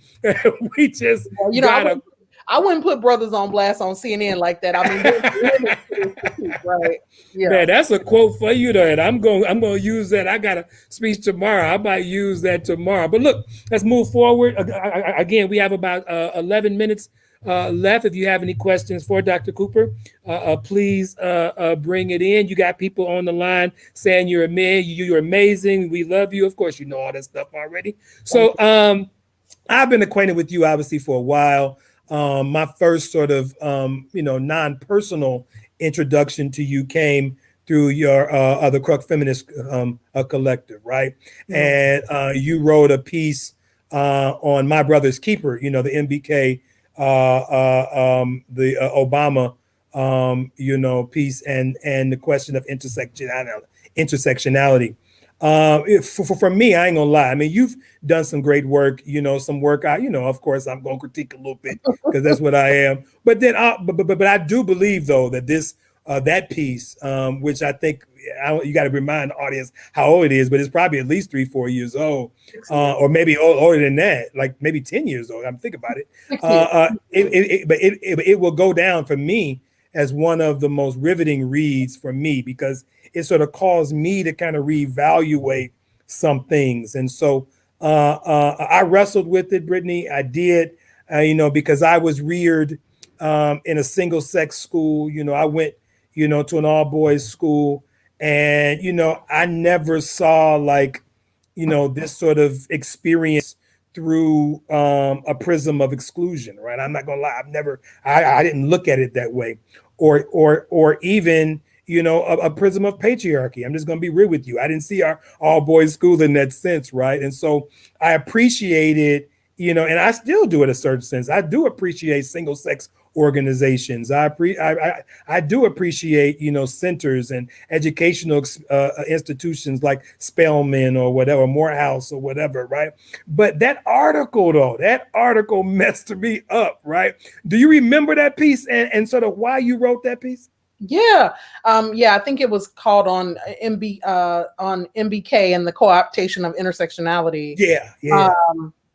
Speaker 1: We just gotta.
Speaker 3: I wouldn't put brothers on blast on CNN like that. I mean, right? Yeah,
Speaker 1: man, that's a quote for you there. And I'm going to use that. I got a speech tomorrow. I might use that tomorrow. But look, let's move forward. Again, we have about 11 minutes left. If you have any questions for Dr. Cooper, please bring it in. You got people on the line saying you're you're amazing. We love you. Of course, you know all that stuff already. So I've been acquainted with you obviously for a while. My first sort of non-personal introduction to you came through your the Kruk Feminist collective, right? Mm-hmm. And you wrote a piece on My Brother's Keeper, the MBK, the Obama, piece, and the question of intersectionality. For me, I ain't gonna lie. I mean, you've done some great work, some work. Of course, I'm gonna critique a little bit because that's what I am. But then, but I do believe though that this that piece, which I think you got to remind the audience how old it is, but it's probably at least 3-4 years old, or maybe older than that, like maybe 10 years old. I'm thinking about it. It will go down for me as one of the most riveting reads for me, because it sort of caused me to kind of reevaluate some things. And so I wrestled with it, Brittney. I did, because I was reared in a single sex school. I went, to an all boys school, and, I never saw this sort of experience through a prism of exclusion, right? I'm not gonna lie. I didn't look at it that way. Or even, a prism of patriarchy. I'm just going to be real with you. I didn't see our all boys school in that sense, right? And so I appreciated, and I still do in a certain sense. I do appreciate single sex organizations. I do appreciate, centers and educational institutions like Spelman or whatever, Morehouse or whatever, right? But that article messed me up, right? Do you remember that piece and sort of why you wrote that piece?
Speaker 3: Yeah. I think it was called on MBK and the co-optation of intersectionality.
Speaker 1: Yeah.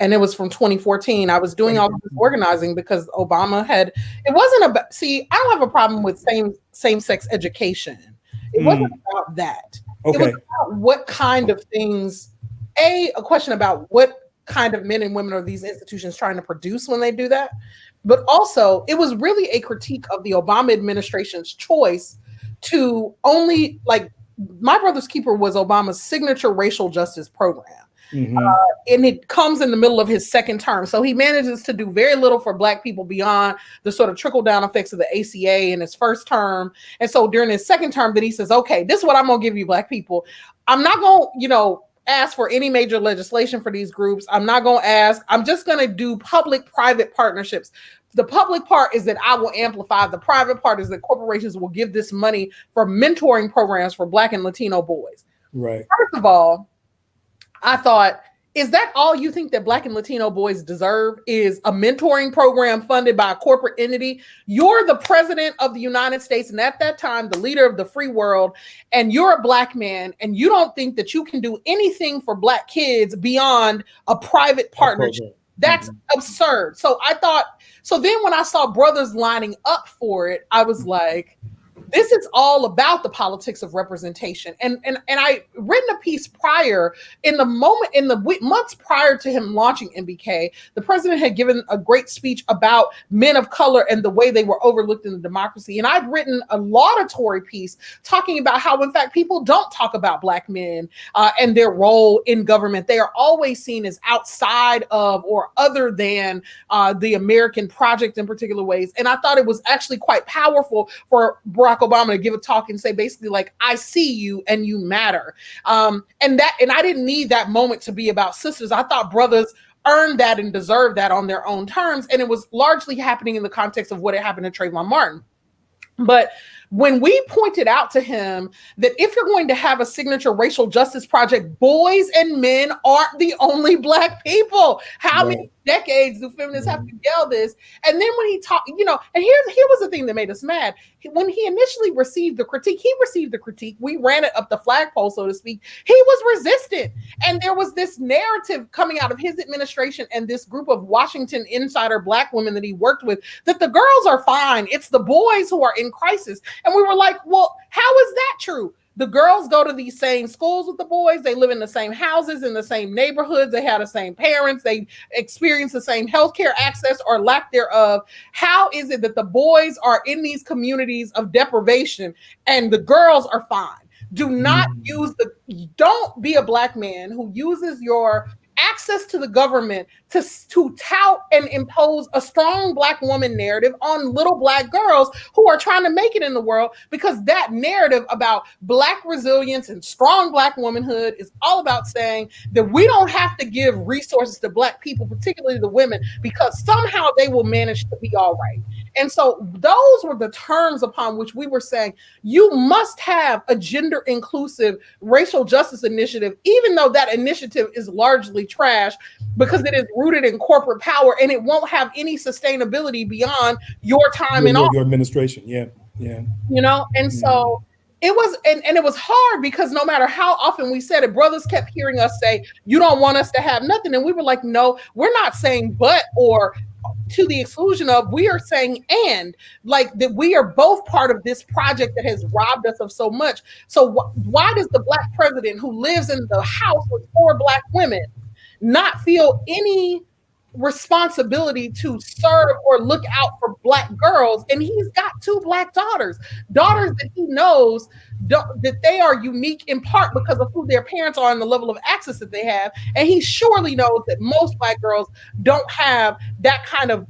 Speaker 3: And it was from 2014. I was doing all of this organizing because Obama it wasn't about, see, I don't have a problem with same-sex education. It wasn't about that.
Speaker 1: Okay.
Speaker 3: It was about what kind of things, a question about what kind of men and women are these institutions trying to produce when they do that. But also, it was really a critique of the Obama administration's choice to only, like, My Brother's Keeper was Obama's signature racial justice program.
Speaker 1: Mm-hmm.
Speaker 3: And it comes in the middle of his second term. So he manages to do very little for Black people beyond the sort of trickle-down effects of the ACA in his first term. And so during his second term, then he says, okay, this is what I'm going to give you, Black people. I'm not going to, ask for any major legislation for these groups. I'm not going to ask. I'm just going to do public-private partnerships. The public part is that I will amplify. The private part is that corporations will give this money for mentoring programs for Black and Latino boys.
Speaker 1: Right.
Speaker 3: First of all, I thought, is that all you think that Black and Latino boys deserve, is a mentoring program funded by a corporate entity? You're the president of the United States, and at that time, the leader of the free world, and you're a Black man, and you don't think that you can do anything for Black kids beyond a private partnership. That's absurd. So then when I saw brothers lining up for it, I was like, this is all about the politics of representation. And I written a piece prior, in the months prior to him launching MBK, the president had given a great speech about men of color and the way they were overlooked in the democracy. And I'd written a laudatory piece talking about how, in fact, people don't talk about Black men and their role in government. They are always seen as outside of or other than the American project in particular ways. And I thought it was actually quite powerful for Barack Obama to give a talk and say basically, like, I see you and you matter. And I didn't need that moment to be about sisters. I thought brothers earned that and deserved that on their own terms. And it was largely happening in the context of what had happened to Trayvon Martin. But when we pointed out to him that if you're going to have a signature racial justice project, boys and men aren't the only Black people. How many decades do feminists have to yell this? And then when he talked, and here was the thing that made us mad. When he initially received the critique, we ran it up the flagpole, so to speak. He was resistant. And there was this narrative coming out of his administration and this group of Washington insider Black women that he worked with, that the girls are fine. It's the boys who are in crisis. And we were like, well, how is that true? The girls go to these same schools with the boys. They live in the same houses, in the same neighborhoods. They have the same parents. They experience the same healthcare access or lack thereof. How is it that the boys are in these communities of deprivation and the girls are fine? Don't be a Black man who uses your access to the government to tout and impose a strong Black woman narrative on little Black girls who are trying to make it in the world, because that narrative about Black resilience and strong Black womanhood is all about saying that we don't have to give resources to Black people, particularly the women, because somehow they will manage to be all right. And so those were the terms upon which we were saying, you must have a gender inclusive racial justice initiative, even though that initiative is largely trash because it is rooted in corporate power and it won't have any sustainability beyond your time in office.
Speaker 1: Your administration. Yeah.
Speaker 3: And so it was, and it was hard because no matter how often we said it, brothers kept hearing us say, you don't want us to have nothing. And we were like, no, we're not saying but or to the exclusion of, we are saying and, like, that we are both part of this project that has robbed us of so much. So why does the Black president who lives in the house with 4 Black women not feel any responsibility to serve or look out for Black girls? And he's got 2 Black daughters that he knows that they are unique in part because of who their parents are and the level of access that they have. And he surely knows that most Black girls don't have that kind of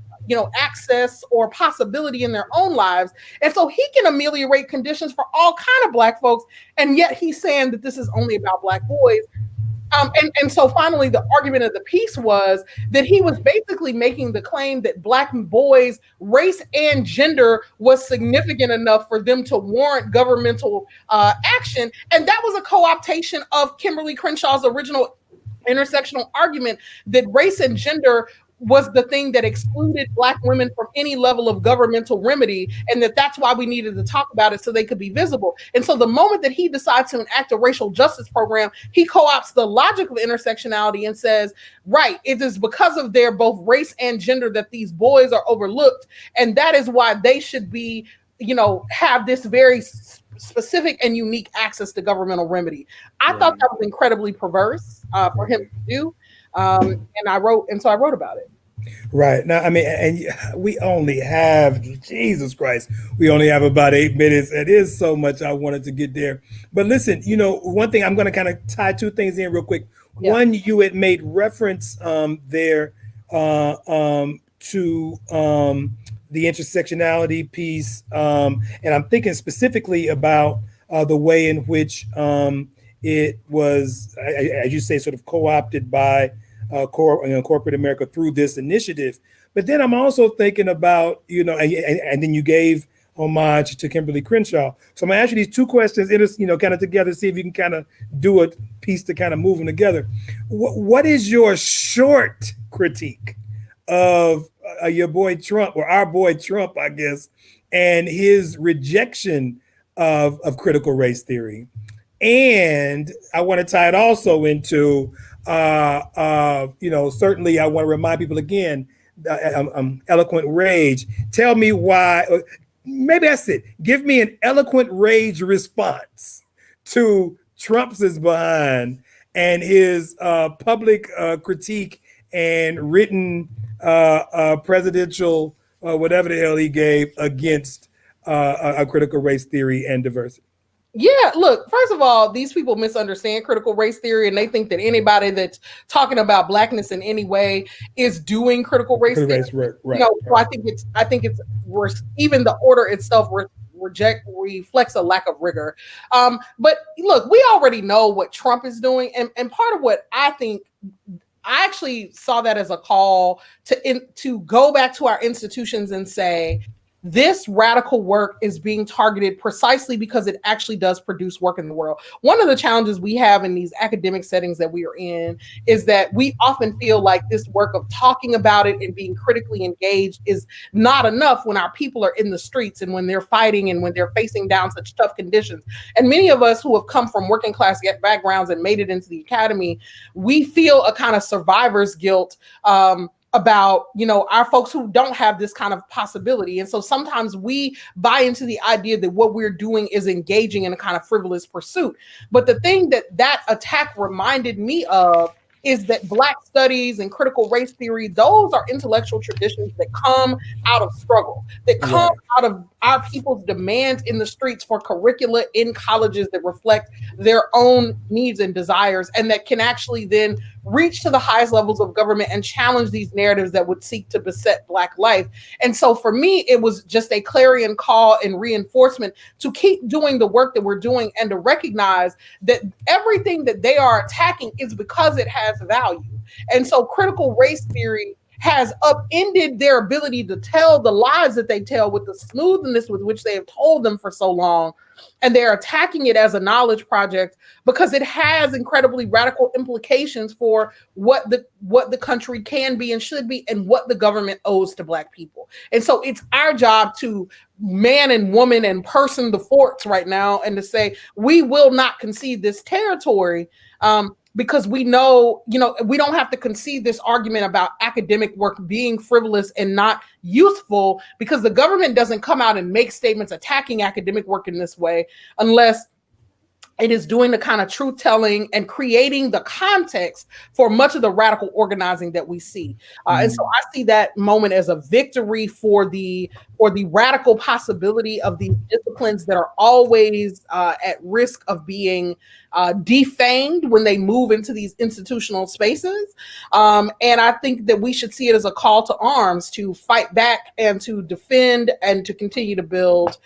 Speaker 3: access or possibility in their own lives. And so he can ameliorate conditions for all kind of Black folks. And yet he's saying that this is only about Black boys. And so finally, the argument of the piece was that he was basically making the claim that Black boys' race and gender was significant enough for them to warrant governmental action. And that was a co-optation of Kimberly Crenshaw's original intersectional argument that race and gender was the thing that excluded Black women from any level of governmental remedy, and that's why we needed to talk about it so they could be visible. And so the moment that he decides to enact a racial justice program, he co-opts the logic of intersectionality and says, right, it is because of their both race and gender that these boys are overlooked, and that is why they should be, have this very specific and unique access to governmental remedy. I thought that was incredibly perverse for him to do. And so I wrote about it.
Speaker 1: Right. Now, I mean, and we only have, Jesus Christ, we only have about 8 minutes. It is so much I wanted to get there. But listen, one thing, I'm going to kind of tie two things in real quick. Yeah. One, you had made reference there to the intersectionality piece. And I'm thinking specifically about the way in which it was, as you say, sort of co-opted by corporate America through this initiative. But then I'm also thinking about, and then you gave homage to Kimberly Crenshaw. So I'm gonna ask you these two questions, kind of together, see if you can kind of do a piece to kind of move them together. What is your short critique of your boy Trump, or our boy Trump, I guess, and his rejection of critical race theory? And I want to tie it also into, certainly I want to remind people again, eloquent rage. Tell me why, maybe that's it. Give me an eloquent rage response to Trump's behind and his public critique and written presidential, whatever the hell he gave against a critical race theory and diversity.
Speaker 3: Yeah, look, first of all, these people misunderstand critical race theory, and they think that anybody that's talking about Blackness in any way is doing critical race theory.
Speaker 1: Right.
Speaker 3: So I think it's worse. Even the order itself reflects a lack of rigor. But look, we already know what Trump is doing, and part of what I think, I actually saw that as a call to go back to our institutions and say, this radical work is being targeted precisely because it actually does produce work in the world. One of the challenges we have in these academic settings that we are in is that we often feel like this work of talking about it and being critically engaged is not enough when our people are in the streets and when they're fighting and when they're facing down such tough conditions. And many of us who have come from working class backgrounds and made it into the academy, we feel a kind of survivor's guilt about, our folks who don't have this kind of possibility. And so sometimes we buy into the idea that what we're doing is engaging in a kind of frivolous pursuit. But the thing that attack reminded me of is that Black studies and critical race theory, those are intellectual traditions that come out of struggle, that come out of our people's demands in the streets for curricula in colleges that reflect their own needs and desires, and that can actually then reach to the highest levels of government and challenge these narratives that would seek to beset Black life. And so for me, it was just a clarion call and reinforcement to keep doing the work that we're doing and to recognize that everything that they are attacking is because it has value. And so critical race theory has upended their ability to tell the lies that they tell with the smoothness with which they have told them for so long. And they're attacking it as a knowledge project because it has incredibly radical implications for what the country can be and should be and what the government owes to Black people. And so it's our job to man and woman and person the forts right now and to say, we will not concede this territory. Because we know, we don't have to concede this argument about academic work being frivolous and not useful, because the government doesn't come out and make statements attacking academic work in this way unless it is doing the kind of truth telling and creating the context for much of the radical organizing that we see. And so I see that moment as a victory for the radical possibility of these disciplines that are always at risk of being defamed when they move into these institutional spaces. And I think that we should see it as a call to arms to fight back and to defend and to continue to build,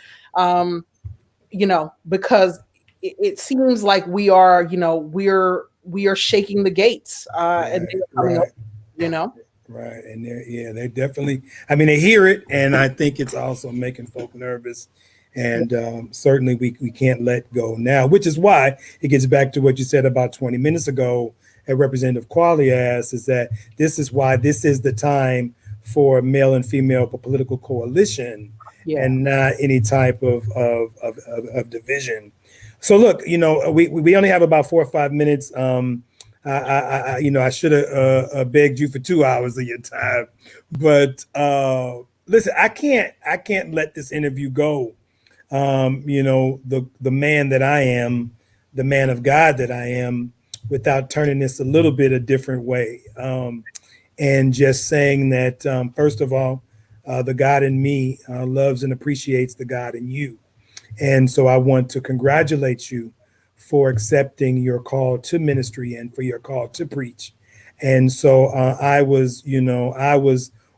Speaker 3: because it seems like we are shaking the gates and they're coming up,
Speaker 1: Right. And they're definitely, I mean, they hear it, and I think it's also making folk nervous. And certainly we can't let go now, which is why it gets back to what you said about 20 minutes ago at Representative Qualley asked, is that this is why this is the time for male and female political coalition and not any type of division. So look, we only have about 4 or 5 minutes. I should have begged you for 2 hours of your time, but listen, I can't let this interview go. The man that I am, the man of God that I am, without turning this a little bit a different way, and just saying that first of all, the God in me loves and appreciates the God in you. And so I want to congratulate you for accepting your call to ministry and for your call to preach. And so I was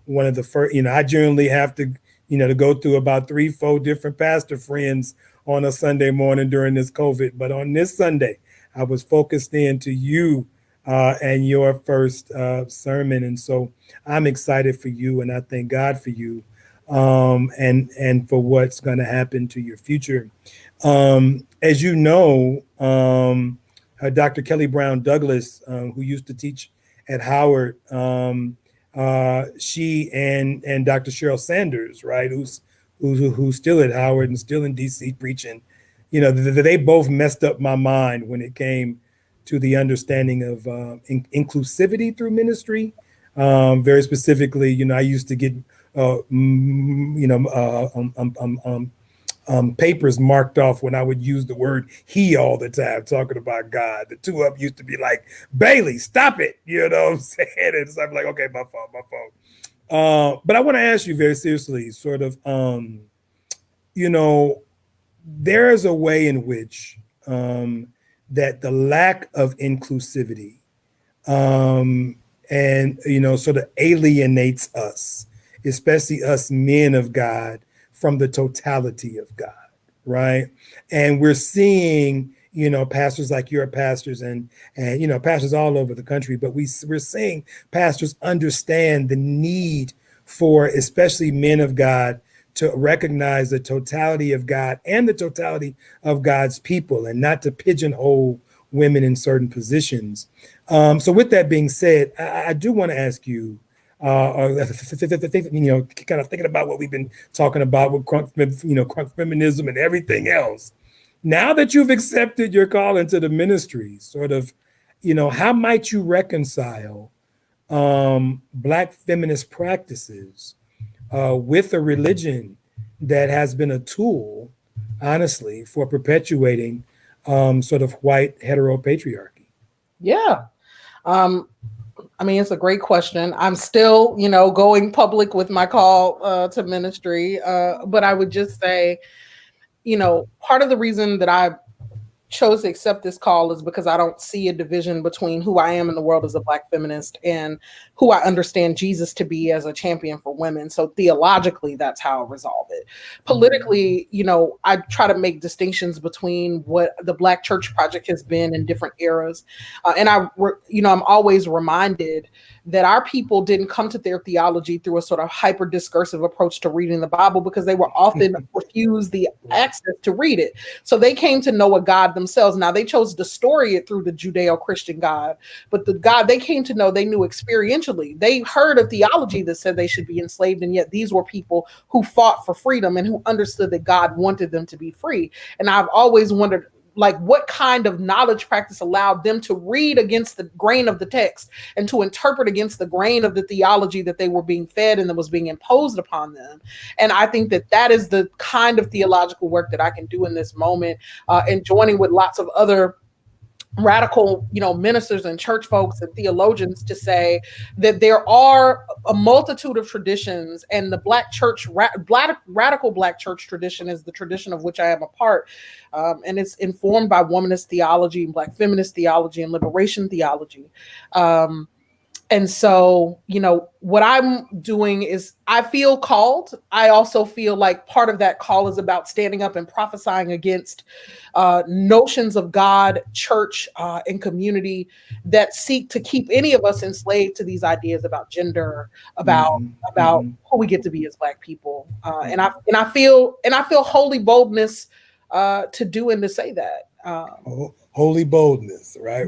Speaker 1: one of the first, I generally have to, to go through about 3-4 different pastor friends on a Sunday morning during this COVID. But on this Sunday, I was focused in to you and your first sermon. And so I'm excited for you, and I thank God for you. And for what's going to happen to your future. As you know, Dr. Kelly Brown Douglas, who used to teach at Howard, she and Dr. Cheryl Sanders, right, who's still at Howard and still in DC preaching, they both messed up my mind when it came to the understanding of inclusivity through ministry. Very specifically, I used to get papers marked off when I would use the word he all the time, talking about God. The two of them used to be like, Bailey, stop it. You know what I'm saying? And so I'm like, okay, my fault. But I want to ask you very seriously, sort of, there is a way in which that the lack of inclusivity sort of alienates us, especially us men of God, from the totality of God, right? And we're seeing, pastors like your pastors and pastors all over the country, but we're seeing pastors understand the need for especially men of God to recognize the totality of God and the totality of God's people, and not to pigeonhole women in certain positions. So with that being said, I do want to ask you, kind of thinking about what we've been talking about with crunk feminism and everything else. Now that you've accepted your call into the ministry, sort of, how might you reconcile Black feminist practices with a religion that has been a tool, honestly, for perpetuating sort of white heteropatriarchy?
Speaker 3: Yeah. It's a great question. I'm still, going public with my call to ministry. But I would just say, part of the reason that I chose to accept this call is because I don't see a division between who I am in the world as a Black feminist and who I understand Jesus to be as a champion for women. So theologically, that's how I resolve it. Politically, I try to make distinctions between what the Black Church Project has been in different eras. And I'm always reminded that our people didn't come to their theology through a sort of hyper discursive approach to reading the Bible, because they were often refused the access to read it. So they came to know a God themselves. Now, they chose to story it through the Judeo-Christian God, but the God they came to know, they knew experientially. They heard a theology that said they should be enslaved, and yet these were people who fought for freedom and who understood that God wanted them to be free. And I've always wondered, like what kind of knowledge practice allowed them to read against the grain of the text and to interpret against the grain of the theology that they were being fed and that was being imposed upon them. And I think that that is the kind of theological work that I can do in this moment, and joining with lots of other radical, ministers and church folks and theologians to say that there are a multitude of traditions, and the Black church, radical Black church tradition is the tradition of which I am a part, and it's informed by womanist theology and Black feminist theology and liberation theology. And so, what I'm doing is I feel called. I also feel like part of that call is about standing up and prophesying against notions of God, church, and community that seek to keep any of us enslaved to these ideas about gender, about who we get to be as Black people. And I feel holy boldness to do and to say that.
Speaker 1: Holy boldness, right?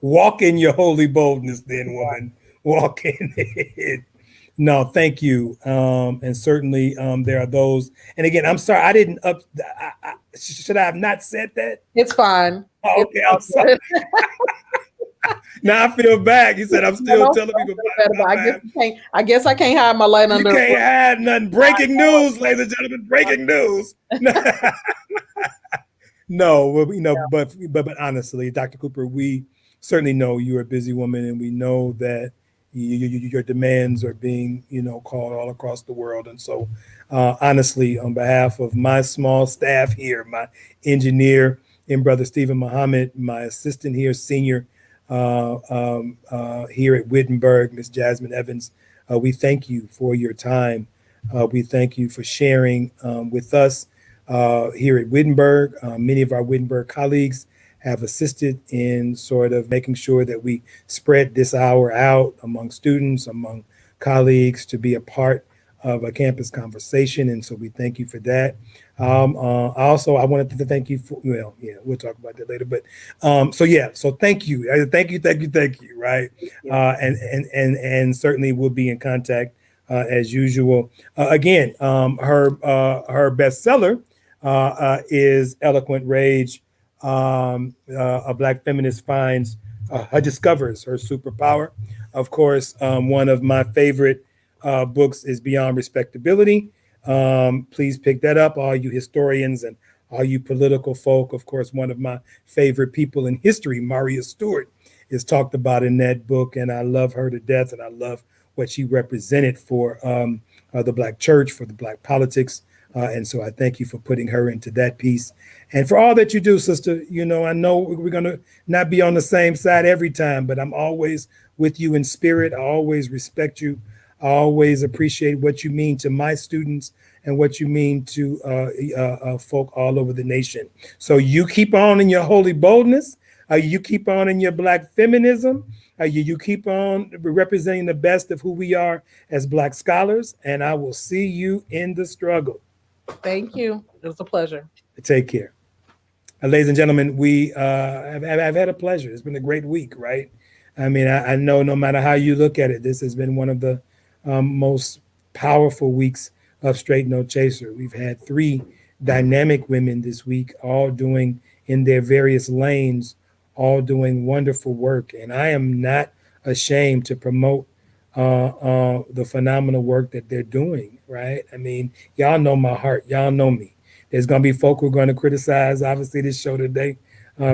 Speaker 1: Walk in your holy boldness, then, woman. Walk in it. No, thank you. And certainly there are those. And again, I'm sorry, I didn't should I have not said that?
Speaker 3: It's fine.
Speaker 1: Oh, okay, I'm sorry. Now I feel bad. You said I'm still telling people about it.
Speaker 3: I guess I can't hide my light under.
Speaker 1: You can't hide nothing. Breaking news, ladies and gentlemen. Breaking news. No, but honestly, Dr. Cooper, we certainly know you're a busy woman, and we know that your demands are being, called all across the world. And so, honestly, on behalf of my small staff here, my engineer and brother Stephen Muhammad, my assistant here, senior here at Wittenberg, Ms. Jasmine Evans, we thank you for your time. We thank you for sharing with us here at Wittenberg. Many of our Wittenberg colleagues have assisted in sort of making sure that we spread this hour out among students, among colleagues, to be a part of a campus conversation. And so we thank you for that. Also, I wanted to thank you for, we'll talk about that later. But so thank you. Thank you, right? And certainly we'll be in contact as usual. Again, her bestseller is Eloquent Rage. A Black feminist discovers her superpower. Of course, one of my favorite books is Beyond Respectability. Please pick that up, all you historians and all you political folk. Of course, one of my favorite people in history, Maria Stewart, is talked about in that book, and I love her to death, and I love what she represented for the Black church, for the Black politics. And so I thank you for putting her into that piece and for all that you do, sister. I know we're going to not be on the same side every time, but I'm always with you in spirit. I always respect you. I always appreciate what you mean to my students and what you mean to folk all over the nation. So you keep on in your holy boldness. You keep on in your Black feminism. You keep on representing the best of who we are as Black scholars. And I will see you in the struggle.
Speaker 3: Thank you. It was a pleasure.
Speaker 1: Take care. Ladies and gentlemen, we have had a pleasure. It's been a great week, right? I mean, I know no matter how you look at it, this has been one of the most powerful weeks of Straight No Chaser. We've had 3 dynamic women this week, all doing in their various lanes, all doing wonderful work. And I am not ashamed to promote the phenomenal work that they're doing, right? I mean, y'all know my heart. Y'all know me. There's going to be folk who are going to criticize, obviously, this show today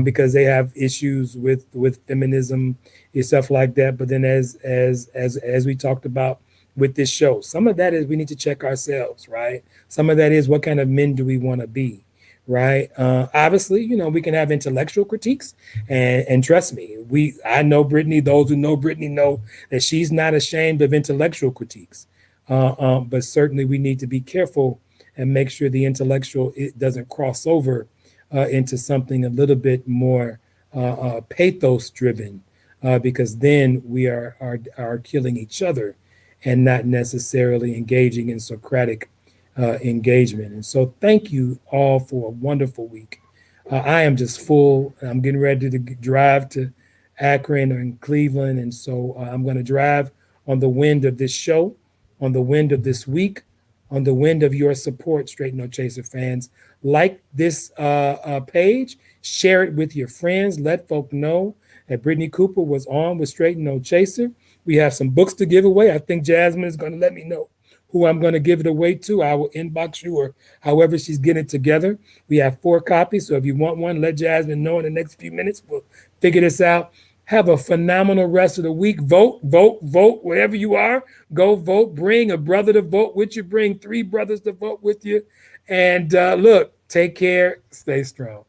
Speaker 1: because they have issues with feminism and stuff like that. But then as we talked about with this show, some of that is we need to check ourselves, right? Some of that is what kind of men do we want to be, right? Obviously, we can have intellectual critiques, and trust me, I know Brittney. Those who know Brittney know that she's not ashamed of intellectual critiques. But certainly we need to be careful and make sure the intellectual it doesn't cross over into something a little bit more pathos driven, because then we are killing each other and not necessarily engaging in Socratic engagement. And so thank you all for a wonderful week. I am just full. I'm getting ready to drive to Akron and Cleveland. And so I'm going to drive on the wind of this show, on the wind of this week, on the wind of your support, Straight No Chaser fans. Like this page, share it with your friends, let folk know that Brittney Cooper was on with Straight No Chaser. We have some books to give away. I think Jasmine is going to let me know who I'm going to give it away to. I will inbox you or however she's getting it together. We have 4 copies, so if you want one, let Jasmine know in the next few minutes. We'll figure this out. Have a phenomenal rest of the week. Vote, vote, vote, wherever you are. Go vote. Bring a brother to vote with you. Bring 3 brothers to vote with you. And look, take care. Stay strong.